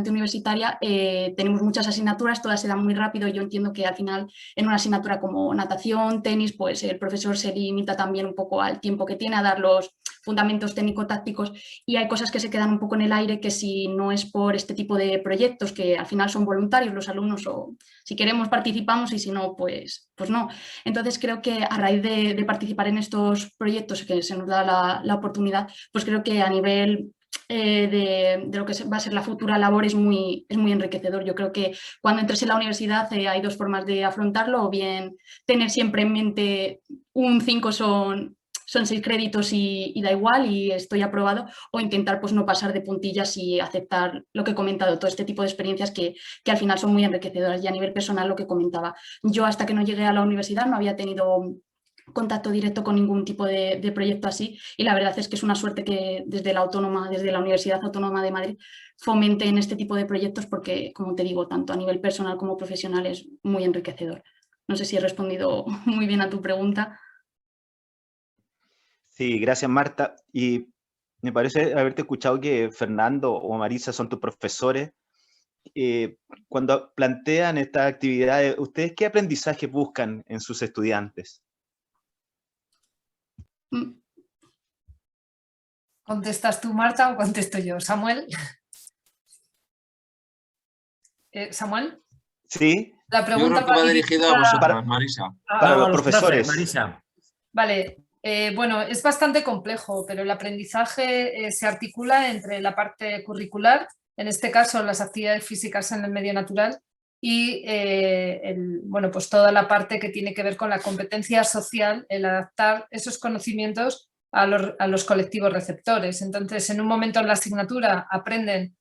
universitaria tenemos muchas asignaturas, todas se dan muy rápido. Yo entiendo que al final en una asignatura como natación, tenis, pues el profesor se limita también un poco al tiempo que tiene a dar los fundamentos técnico-tácticos, y hay cosas que se quedan un poco en el aire que si no es por este tipo de proyectos que al final son voluntarios los alumnos, o si queremos participamos y si no, pues no. Entonces creo que a raíz de participar en estos proyectos que se nos da la oportunidad, pues creo que a nivel de lo que va a ser la futura labor es muy enriquecedor. Yo creo que cuando entres en la universidad hay dos formas de afrontarlo, o bien tener siempre en mente un 5 son 6 créditos y da igual y estoy aprobado, o intentar pues no pasar de puntillas y aceptar lo que he comentado, todo este tipo de experiencias que al final son muy enriquecedoras. Y a nivel personal, lo que comentaba, yo hasta que no llegué a la universidad no había tenido contacto directo con ningún tipo de proyecto así, y la verdad es que es una suerte que desde la Universidad Autónoma de Madrid fomenten este tipo de proyectos, porque, como te digo, tanto a nivel personal como profesional es muy enriquecedor. No sé si he respondido muy bien a tu pregunta. Sí, gracias Marta. Y me parece haberte escuchado que Fernando o Marisa son tus profesores. Cuando plantean estas actividades, ¿ustedes qué aprendizaje buscan en sus estudiantes? ¿Contestas tú, Marta, o contesto yo? ¿Samuel? ¿Samuel? Sí. La pregunta yo creo que va dirigido a vosotros, Marisa. Para los profesores. Marisa. Vale. Bueno, es bastante complejo, pero el aprendizaje se articula entre la parte curricular, en este caso las actividades físicas en el medio natural, y pues toda la parte que tiene que ver con la competencia social, el adaptar esos conocimientos a los colectivos receptores. Entonces, en un momento en la asignatura aprenden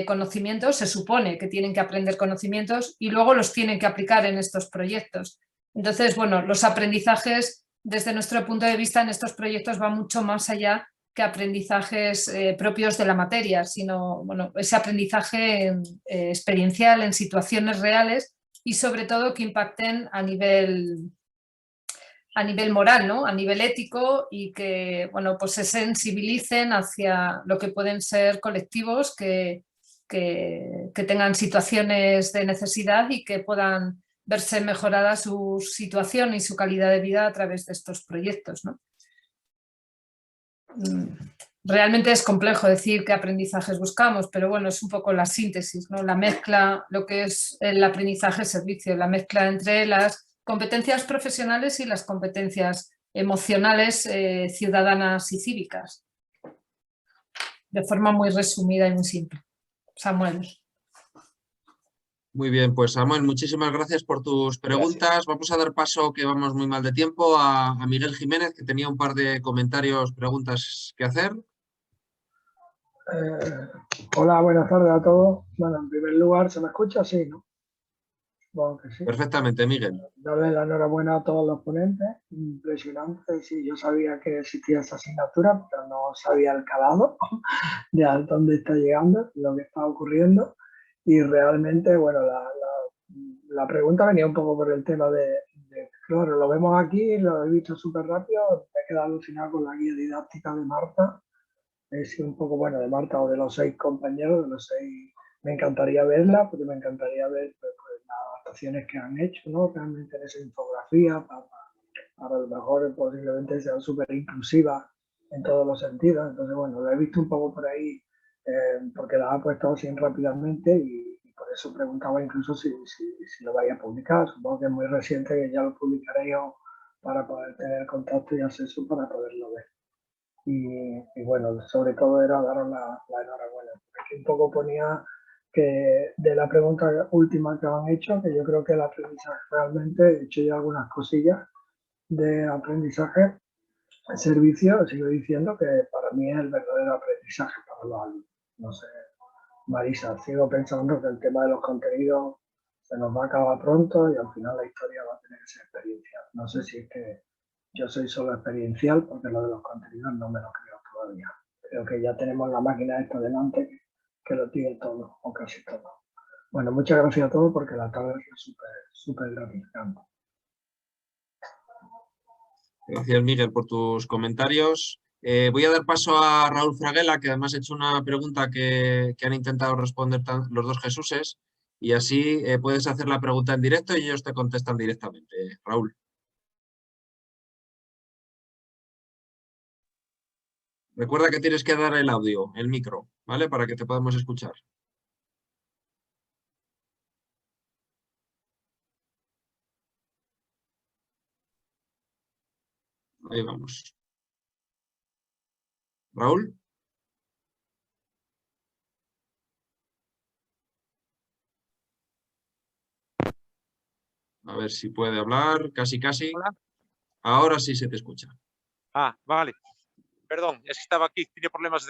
conocimientos, se supone que tienen que aprender conocimientos y luego los tienen que aplicar en estos proyectos. Entonces, bueno, los aprendizajes desde nuestro punto de vista en estos proyectos van mucho más allá que aprendizajes propios de la materia, sino ese aprendizaje experiencial en situaciones reales y sobre todo que impacten a nivel moral, ¿no? A nivel ético, y que pues se sensibilicen hacia lo que pueden ser colectivos que tengan situaciones de necesidad y que puedan verse mejorada su situación y su calidad de vida a través de estos proyectos, ¿no? Realmente es complejo decir qué aprendizajes buscamos, pero bueno, es un poco la síntesis, ¿no? La mezcla, lo que es el aprendizaje-servicio, la mezcla entre las competencias profesionales y las competencias emocionales, ciudadanas y cívicas. De forma muy resumida y muy simple. Samuel. Muy bien, pues Samuel, muchísimas gracias por tus preguntas. Gracias. Vamos a dar paso, que vamos muy mal de tiempo, a Miguel Jiménez, que tenía un par de comentarios, preguntas que hacer. Hola, buenas tardes a todos. Bueno, en primer lugar, ¿se me escucha? Sí, ¿no? Supongo que sí. Perfectamente, Miguel. Darle la enhorabuena a todos los ponentes. Impresionante. Sí, yo sabía que existía esa asignatura, pero no sabía el calado de a dónde está llegando, lo que está ocurriendo. Y realmente, bueno, la pregunta venía un poco por el tema de claro, lo vemos aquí, lo he visto súper rápido, me he quedado alucinado con la guía didáctica de Marta. Es un poco, bueno, de Marta o de los 6 compañeros, de los 6, me encantaría verla, porque me encantaría ver pues, las adaptaciones que han hecho, ¿no? Realmente en esa infografía, para lo mejor posiblemente sea súper inclusiva en todos los sentidos. Entonces, bueno, lo he visto un poco por ahí, porque la ha puesto así rápidamente y por eso preguntaba incluso si lo vais a publicar. Supongo que es muy reciente, que ya lo publicaréis para poder tener contacto y acceso para poderlo ver. Y bueno, sobre todo era daros la enhorabuena. Aquí un poco ponía que de la pregunta última que han hecho, que yo creo que el aprendizaje realmente, he hecho ya algunas cosillas de aprendizaje, servicio, sigo diciendo que para mí es el verdadero aprendizaje para los alumnos. No sé, Marisa, sigo pensando que el tema de los contenidos se nos va a acabar pronto y al final la historia va a tener esa experiencia. No sé si es que yo soy solo experiencial, porque lo de los contenidos no me lo creo todavía. Creo que ya tenemos la máquina esta delante que lo tiene todo, o casi todo. Bueno, muchas gracias a todos, porque la tarde es súper gratificante. Gracias, Miguel, por tus comentarios. Voy a dar paso a Raúl Fraguela, que además ha hecho una pregunta que han intentado responder los dos Jesuses, y así puedes hacer la pregunta en directo y ellos te contestan directamente. Raúl. Recuerda que tienes que dar el audio, el micro, ¿vale? Para que te podamos escuchar. Ahí vamos. Raúl. A ver si puede hablar, casi. Hola. Ahora sí se te escucha. Ah, vale. Perdón, es que estaba aquí, tenía problemas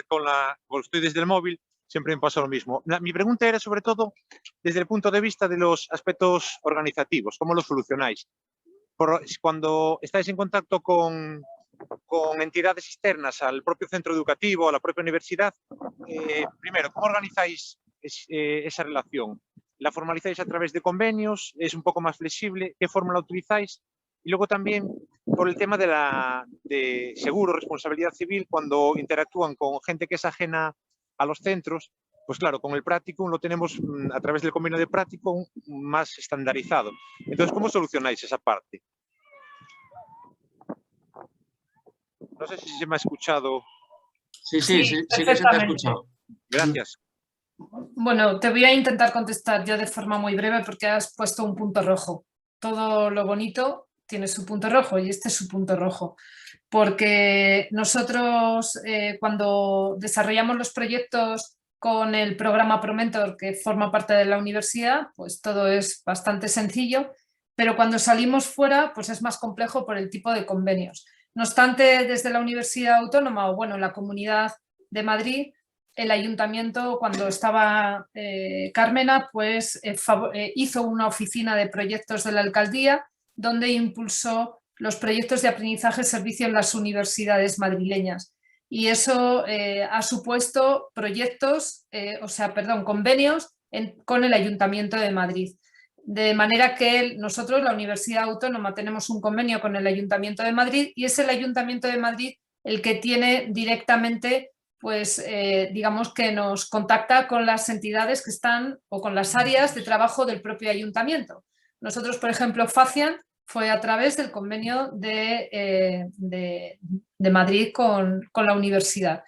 como estoy desde el móvil, siempre me pasa lo mismo. Mi pregunta era sobre todo desde el punto de vista de los aspectos organizativos, ¿cómo los solucionáis? Cuando estáis en contacto con entidades externas al propio centro educativo, a la propia universidad, primero, ¿cómo organizáis esa relación? ¿La formalizáis a través de convenios? ¿Es un poco más flexible? ¿Qué fórmula utilizáis? Y luego también por el tema de seguro, responsabilidad civil, cuando interactúan con gente que es ajena a los centros, pues claro, con el Practicum lo tenemos a través del convenio de Practicum más estandarizado. Entonces, ¿cómo solucionáis esa parte? No sé si se me ha escuchado. Sí que se te ha escuchado. Gracias. Bueno, te voy a intentar contestar yo de forma muy breve porque has puesto un punto rojo. Todo lo bonito tiene su punto rojo y este es su punto rojo. Porque nosotros cuando desarrollamos los proyectos con el programa ProMentor que forma parte de la universidad, pues todo es bastante sencillo, pero cuando salimos fuera pues es más complejo por el tipo de convenios. No obstante, desde la Universidad Autónoma o bueno, en la Comunidad de Madrid, el ayuntamiento, cuando estaba Carmena, pues hizo una oficina de proyectos de la alcaldía donde impulsó los proyectos de aprendizaje-servicio en las universidades madrileñas. Y eso ha supuesto convenios con el Ayuntamiento de Madrid. De manera que nosotros, la Universidad Autónoma, tenemos un convenio con el Ayuntamiento de Madrid y es el Ayuntamiento de Madrid el que tiene directamente, pues digamos que nos contacta con las entidades que están o con las áreas de trabajo del propio Ayuntamiento. Nosotros, por ejemplo, FACIAN fue a través del convenio de Madrid con la universidad.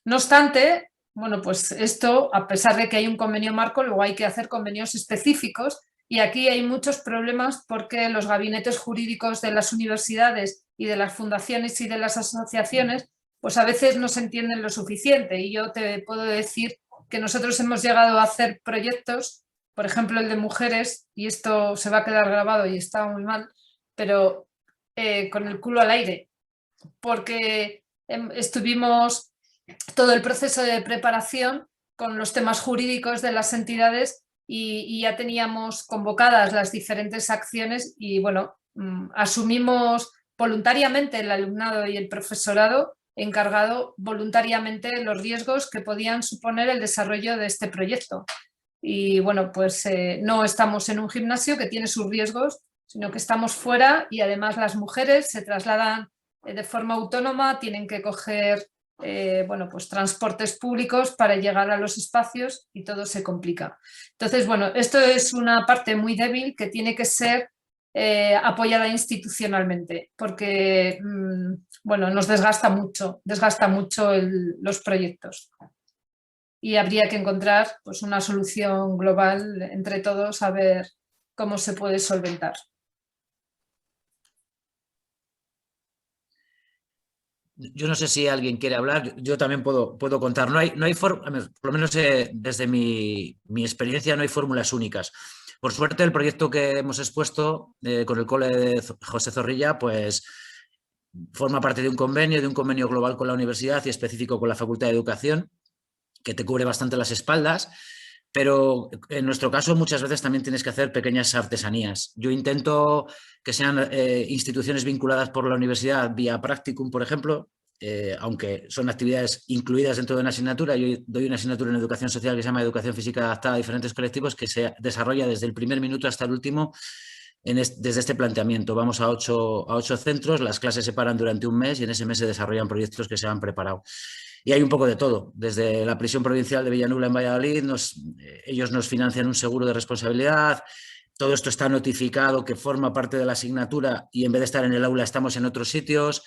No obstante, bueno, pues esto, a pesar de que hay un convenio marco, luego hay que hacer convenios específicos y aquí hay muchos problemas porque los gabinetes jurídicos de las universidades y de las fundaciones y de las asociaciones pues a veces no se entienden lo suficiente y yo te puedo decir que nosotros hemos llegado a hacer proyectos, por ejemplo el de mujeres, y esto se va a quedar grabado y está muy mal, pero con el culo al aire, porque estuvimos todo el proceso de preparación con los temas jurídicos de las entidades y ya teníamos convocadas las diferentes acciones y bueno, asumimos voluntariamente el alumnado y el profesorado encargado voluntariamente los riesgos que podían suponer el desarrollo de este proyecto. Y bueno, pues no estamos en un gimnasio que tiene sus riesgos, sino que estamos fuera y además las mujeres se trasladan de forma autónoma, tienen que coger bueno, pues transportes públicos para llegar a los espacios y todo se complica. Entonces, bueno, esto es una parte muy débil que tiene que ser apoyada institucionalmente porque bueno, nos desgasta mucho los proyectos y habría que encontrar pues, una solución global entre todos a ver cómo se puede solventar. Yo no sé si alguien quiere hablar, yo también puedo contar. No hay forma, por lo menos desde mi experiencia no hay fórmulas únicas. Por suerte el proyecto que hemos expuesto con el cole de José Zorrilla pues forma parte de un convenio global con la universidad y específico con la Facultad de Educación que te cubre bastante las espaldas, pero en nuestro caso muchas veces también tienes que hacer pequeñas artesanías. Yo intento que sean instituciones vinculadas por la universidad vía Practicum, por ejemplo, aunque son actividades incluidas dentro de una asignatura. Yo doy una asignatura en Educación Social que se llama Educación Física Adaptada a diferentes colectivos que se desarrolla desde el primer minuto hasta el último desde este planteamiento. Vamos a 8 centros, las clases se paran durante un mes y en ese mes se desarrollan proyectos que se han preparado. Y hay un poco de todo. Desde la prisión provincial de Villanueva en Valladolid, ellos nos financian un seguro de responsabilidad. Todo esto está notificado que forma parte de la asignatura y en vez de estar en el aula estamos en otros sitios.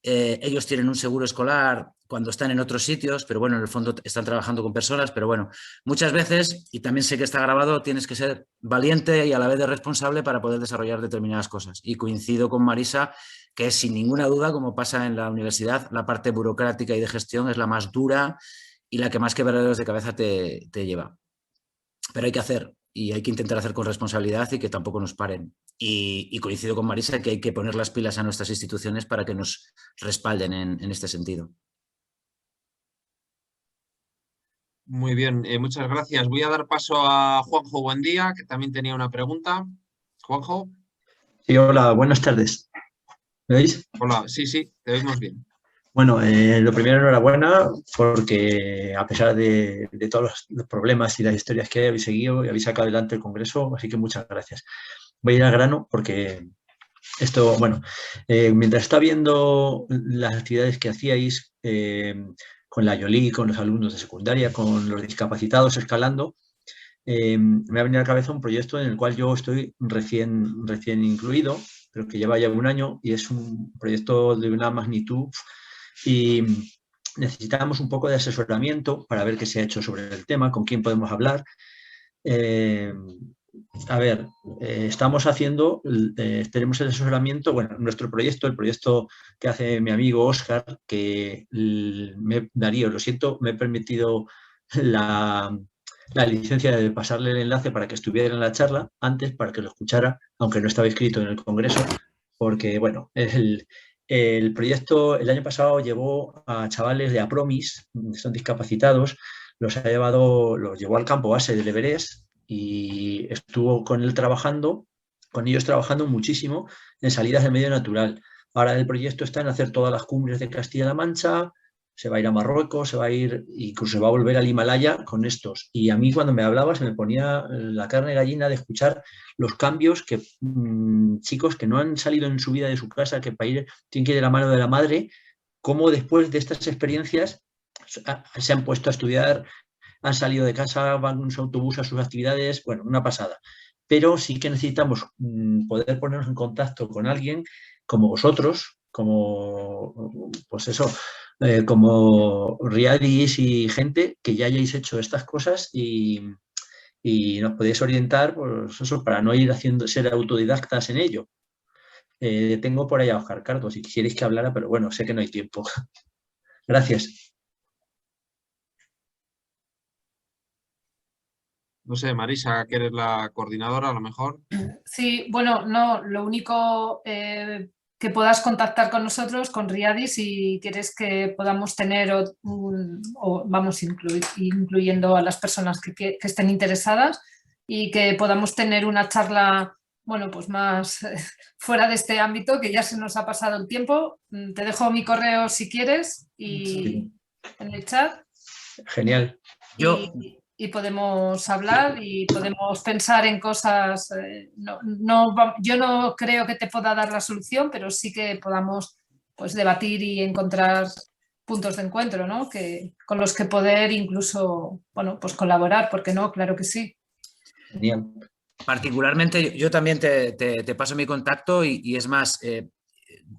Ellos tienen un seguro escolar cuando están en otros sitios, pero bueno, en el fondo están trabajando con personas, pero bueno, muchas veces, y también sé que está grabado, tienes que ser valiente y a la vez de responsable para poder desarrollar determinadas cosas. Y coincido con Marisa que sin ninguna duda, como pasa en la universidad, la parte burocrática y de gestión es la más dura y la que más quebraderos de cabeza te lleva. Pero hay que hacer, y hay que intentar hacer con responsabilidad y que tampoco nos paren. Y coincido con Marisa que hay que poner las pilas a nuestras instituciones para que nos respalden en este sentido. Muy bien, muchas gracias. Voy a dar paso a Juanjo Buendía, que también tenía una pregunta. Juanjo. Sí, hola, buenas tardes. ¿Me oís? Hola, sí, te oímos bien. Bueno, lo primero, enhorabuena, porque a pesar de todos los problemas y las historias que habéis seguido y habéis sacado adelante el Congreso, así que muchas gracias. Voy a ir al grano porque esto, bueno, mientras está viendo las actividades que hacíais con la Yoli, con los alumnos de secundaria, con los discapacitados escalando, me ha venido a la cabeza un proyecto en el cual yo estoy recién incluido, pero que lleva ya un año y es un proyecto de una magnitud y necesitamos un poco de asesoramiento para ver qué se ha hecho sobre el tema, con quién podemos hablar. Estamos haciendo, tenemos el asesoramiento, bueno, nuestro proyecto, el proyecto que hace mi amigo Óscar, que Darío, lo siento, me he permitido la licencia de pasarle el enlace para que estuviera en la charla antes, para que lo escuchara, aunque no estaba inscrito en el Congreso, porque, bueno, el proyecto el año pasado llevó a chavales de Apromis, que son discapacitados, los llevó al campo base del Everest y estuvo con ellos trabajando muchísimo en salidas de medio natural. Ahora el proyecto está en hacer todas las cumbres de Castilla-La Mancha, se va a ir a Marruecos, se va a ir, incluso se va a volver al Himalaya con estos. Y a mí cuando me hablaba se me ponía la carne de gallina de escuchar los cambios que chicos que no han salido en su vida de su casa, que para ir tienen que ir de la mano de la madre, cómo después de estas experiencias se han puesto a estudiar, han salido de casa, van en su autobús a sus actividades, bueno, una pasada. Pero sí que necesitamos poder ponernos en contacto con alguien como vosotros, como, pues eso, como Riadis y gente que ya hayáis hecho estas cosas y nos podéis orientar, pues eso, para no ir ser autodidactas en ello. Tengo por ahí a Óscar Cardo, si quisierais que hablara, pero bueno, sé que no hay tiempo. Gracias. No sé, Marisa, que eres la coordinadora a lo mejor. Sí, bueno, no, lo único que puedas contactar con nosotros, con Riadis, si quieres que podamos tener o vamos incluyendo a las personas que estén interesadas y que podamos tener una charla, bueno, pues más fuera de este ámbito, que ya se nos ha pasado el tiempo. Te dejo mi correo si quieres y en el chat. Genial. Y podemos hablar y podemos pensar en cosas. Yo no creo que te pueda dar la solución, pero sí que podamos pues, debatir y encontrar puntos de encuentro, ¿no? Con los que poder incluso, bueno, pues colaborar, ¿por qué no? Claro que sí. Genial. Particularmente, yo también te paso mi contacto y es más,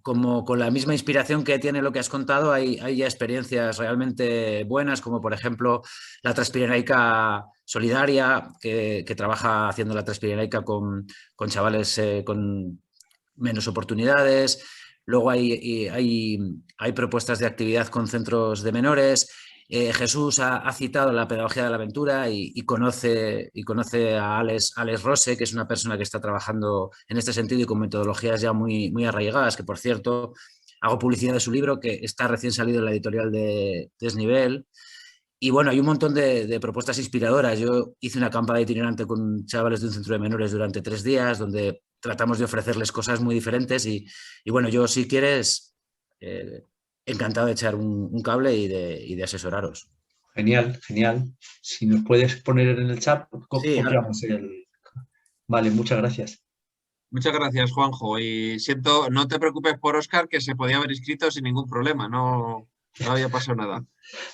como con la misma inspiración que tiene lo que has contado, hay ya experiencias realmente buenas, como por ejemplo la Transpirenaica Solidaria, que trabaja haciendo la Transpirenaica con chavales con menos oportunidades. Luego hay propuestas de actividad con centros de menores. Jesús ha citado la pedagogía de la aventura y conoce a Alex Rose, que es una persona que está trabajando en este sentido y con metodologías ya muy arraigadas, que por cierto hago publicidad de su libro que está recién salido en la editorial de Desnivel. Y bueno, hay un montón de propuestas inspiradoras. Yo hice una acampada itinerante con chavales de un centro de menores durante 3 días donde tratamos de ofrecerles cosas muy diferentes y bueno, yo si quieres... encantado de echar un cable y de asesoraros. Genial, genial. Si nos puedes poner en el chat, sí, copiamos Vale, muchas gracias. Muchas gracias, Juanjo. Y siento, no te preocupes por Óscar, que se podía haber inscrito sin ningún problema, no había pasado nada.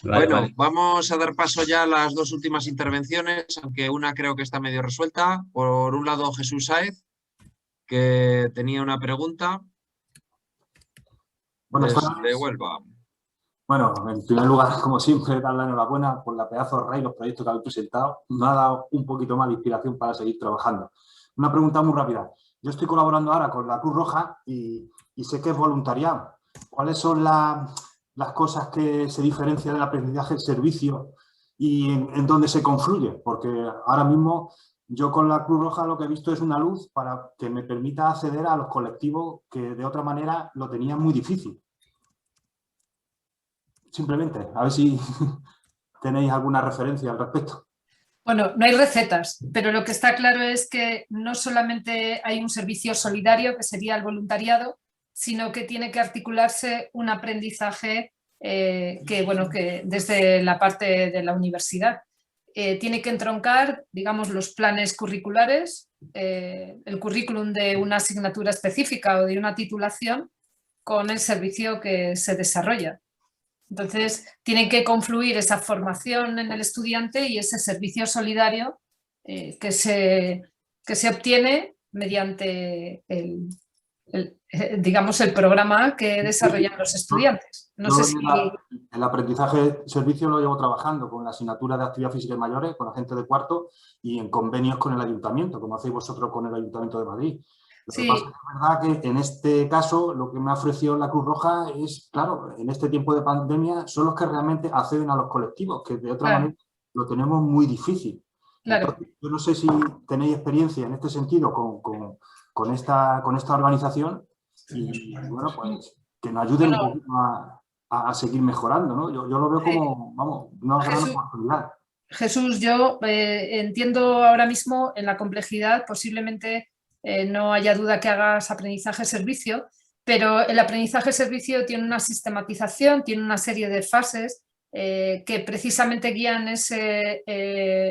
Vale, bueno, vale. Vamos a dar paso ya a las dos últimas intervenciones, aunque una creo que está medio resuelta. Por un lado, Jesús Sáez, que tenía una pregunta. Buenas Desde tardes. Huelva. Bueno, en primer lugar, como siempre, dar la enhorabuena por la pedazo de array, los proyectos que habéis presentado. Me ha dado un poquito más de inspiración para seguir trabajando. Una pregunta muy rápida. Yo estoy colaborando ahora con la Cruz Roja y sé que es voluntariado. ¿Cuáles son las cosas que se diferencian del aprendizaje del servicio y en dónde se confluye? Porque ahora mismo yo con la Cruz Roja lo que he visto es una luz para que me permita acceder a los colectivos que de otra manera lo tenían muy difícil. Simplemente, a ver si tenéis alguna referencia al respecto. Bueno, no hay recetas, pero lo que está claro es que no solamente hay un servicio solidario, que sería el voluntariado, sino que tiene que articularse un aprendizaje que desde la parte de la universidad. Tiene que entroncar, digamos, los planes curriculares, el currículum de una asignatura específica o de una titulación con el servicio que se desarrolla. Entonces, tienen que confluir esa formación en el estudiante y ese servicio solidario que se obtiene mediante digamos, el programa que desarrollan los estudiantes. No sé si... El aprendizaje servicio lo llevo trabajando con la asignatura de actividad física y mayores, con la gente de cuarto y en convenios con el ayuntamiento, como hacéis vosotros con el Ayuntamiento de Madrid. Lo que pasa es que es verdad que en este caso lo que me ha ofrecido la Cruz Roja es, claro, en este tiempo de pandemia son los que realmente acceden a los colectivos, que de otra manera lo tenemos muy difícil. Entonces, yo no sé si tenéis experiencia en este sentido con esta organización y bueno, pues que nos ayuden un poquito a seguir mejorando, ¿no? Yo lo veo como, vamos, una gran oportunidad. Jesús, yo entiendo ahora mismo en la complejidad, posiblemente no haya duda que hagas aprendizaje-servicio, pero el aprendizaje-servicio tiene una sistematización, tiene una serie de fases que precisamente guían ese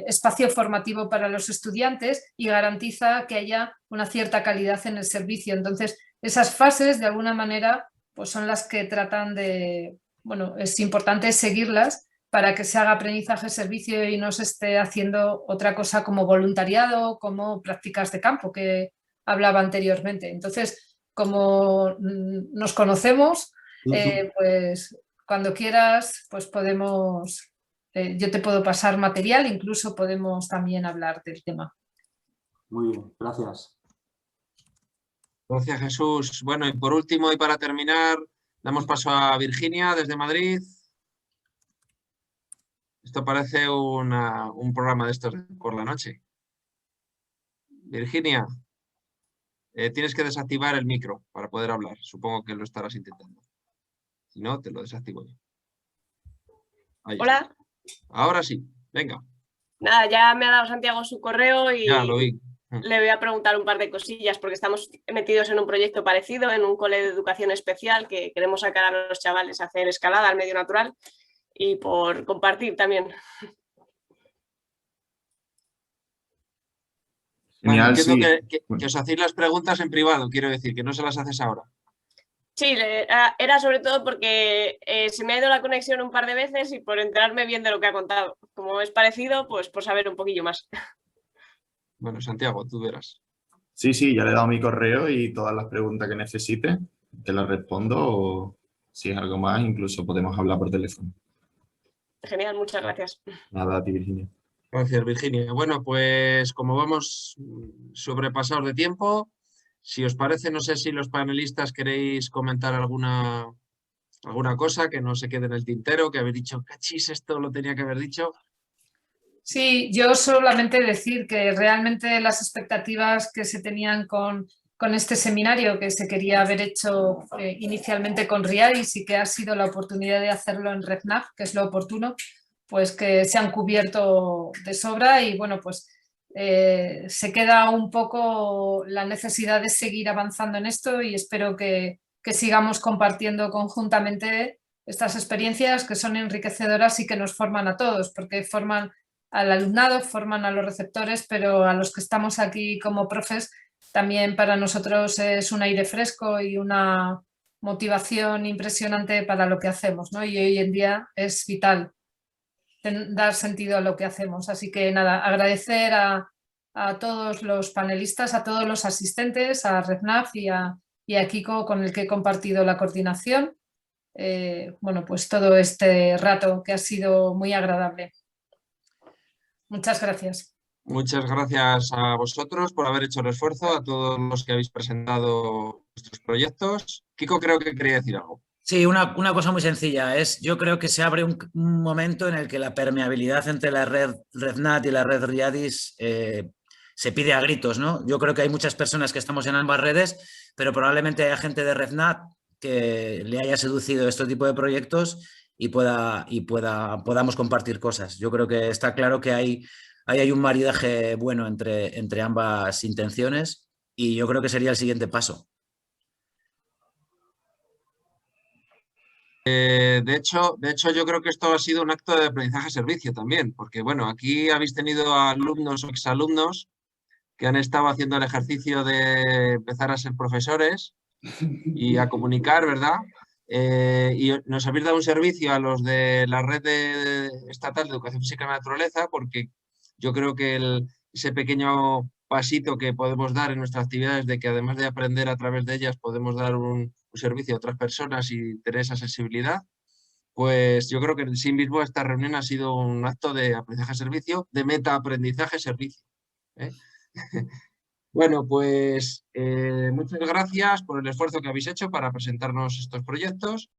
espacio formativo para los estudiantes y garantiza que haya una cierta calidad en el servicio. Entonces, esas fases, de alguna manera, pues son las que tratan de... Bueno, es importante seguirlas para que se haga aprendizaje-servicio y no se esté haciendo otra cosa como voluntariado, como prácticas de campo, que hablaba anteriormente. Entonces, como nos conocemos, pues cuando quieras, pues podemos, yo te puedo pasar material, incluso podemos también hablar del tema. Muy bien, gracias. Gracias, Jesús. Bueno, y por último y para terminar, damos paso a Virginia desde Madrid. Esto parece un programa de estos por la noche. Virginia, tienes que desactivar el micro para poder hablar. Supongo que lo estarás intentando. Si no, te lo desactivo yo. Hola. Ahora sí, venga. Nada, ya me ha dado Santiago su correo y ya lo vi. Le voy a preguntar un par de cosillas porque estamos metidos en un proyecto parecido, en un cole de educación especial que queremos sacar a los chavales a hacer escalada al medio natural y por compartir también. Genial, entiendo que os hacéis las preguntas en privado, quiero decir, que no se las haces ahora. Sí, era sobre todo porque se me ha ido la conexión un par de veces y por enterarme bien de lo que ha contado. Como es parecido, pues por saber un poquillo más. Bueno, Santiago, tú verás. Sí, ya le he dado mi correo y todas las preguntas que necesite, te las respondo o si es algo más, incluso podemos hablar por teléfono. Genial, muchas gracias. Nada, a ti, Virginia. Gracias, Virginia. Bueno, pues como vamos sobrepasados de tiempo, si os parece, no sé si los panelistas queréis comentar alguna cosa que no se quede en el tintero, que habéis dicho, cachis, esto lo tenía que haber dicho. Sí, yo solamente decir que realmente las expectativas que se tenían con este seminario, que se quería haber hecho inicialmente con RIAIS y que ha sido la oportunidad de hacerlo en RevNav, que es lo oportuno, pues que se han cubierto de sobra y bueno, pues se queda un poco la necesidad de seguir avanzando en esto y espero que sigamos compartiendo conjuntamente estas experiencias que son enriquecedoras y que nos forman a todos, porque forman al alumnado, forman a los receptores, pero a los que estamos aquí como profes también para nosotros es un aire fresco y una motivación impresionante para lo que hacemos, ¿no? Y hoy en día es vital dar sentido a lo que hacemos. Así que nada, agradecer a todos los panelistas, a todos los asistentes, a RevNav y a Kiko, con el que he compartido la coordinación. Bueno, pues todo este rato que ha sido muy agradable. Muchas gracias. Muchas gracias a vosotros por haber hecho el esfuerzo, a todos los que habéis presentado vuestros proyectos. Kiko, creo que quería decir algo. Sí, una cosa muy sencilla. Yo creo que se abre un momento en el que la permeabilidad entre la red RevNat y la red Riadis se pide a gritos, ¿no? Yo creo que hay muchas personas que estamos en ambas redes, pero probablemente haya gente de RevNat que le haya seducido este tipo de proyectos y podamos compartir cosas. Yo creo que está claro que hay un maridaje bueno entre ambas intenciones y yo creo que sería el siguiente paso. De hecho, yo creo que esto ha sido un acto de aprendizaje-servicio también, porque bueno, aquí habéis tenido alumnos o exalumnos que han estado haciendo el ejercicio de empezar a ser profesores y a comunicar, ¿verdad? Y nos habéis dado un servicio a los de la red estatal de educación física y naturaleza, porque yo creo que ese pequeño pasito que podemos dar en nuestras actividades, de que además de aprender a través de ellas podemos dar un servicio a otras personas y tener esa sensibilidad, pues yo creo que en sí mismo esta reunión ha sido un acto de aprendizaje-servicio, de meta-aprendizaje-servicio. Bueno, pues muchas gracias por el esfuerzo que habéis hecho para presentarnos estos proyectos.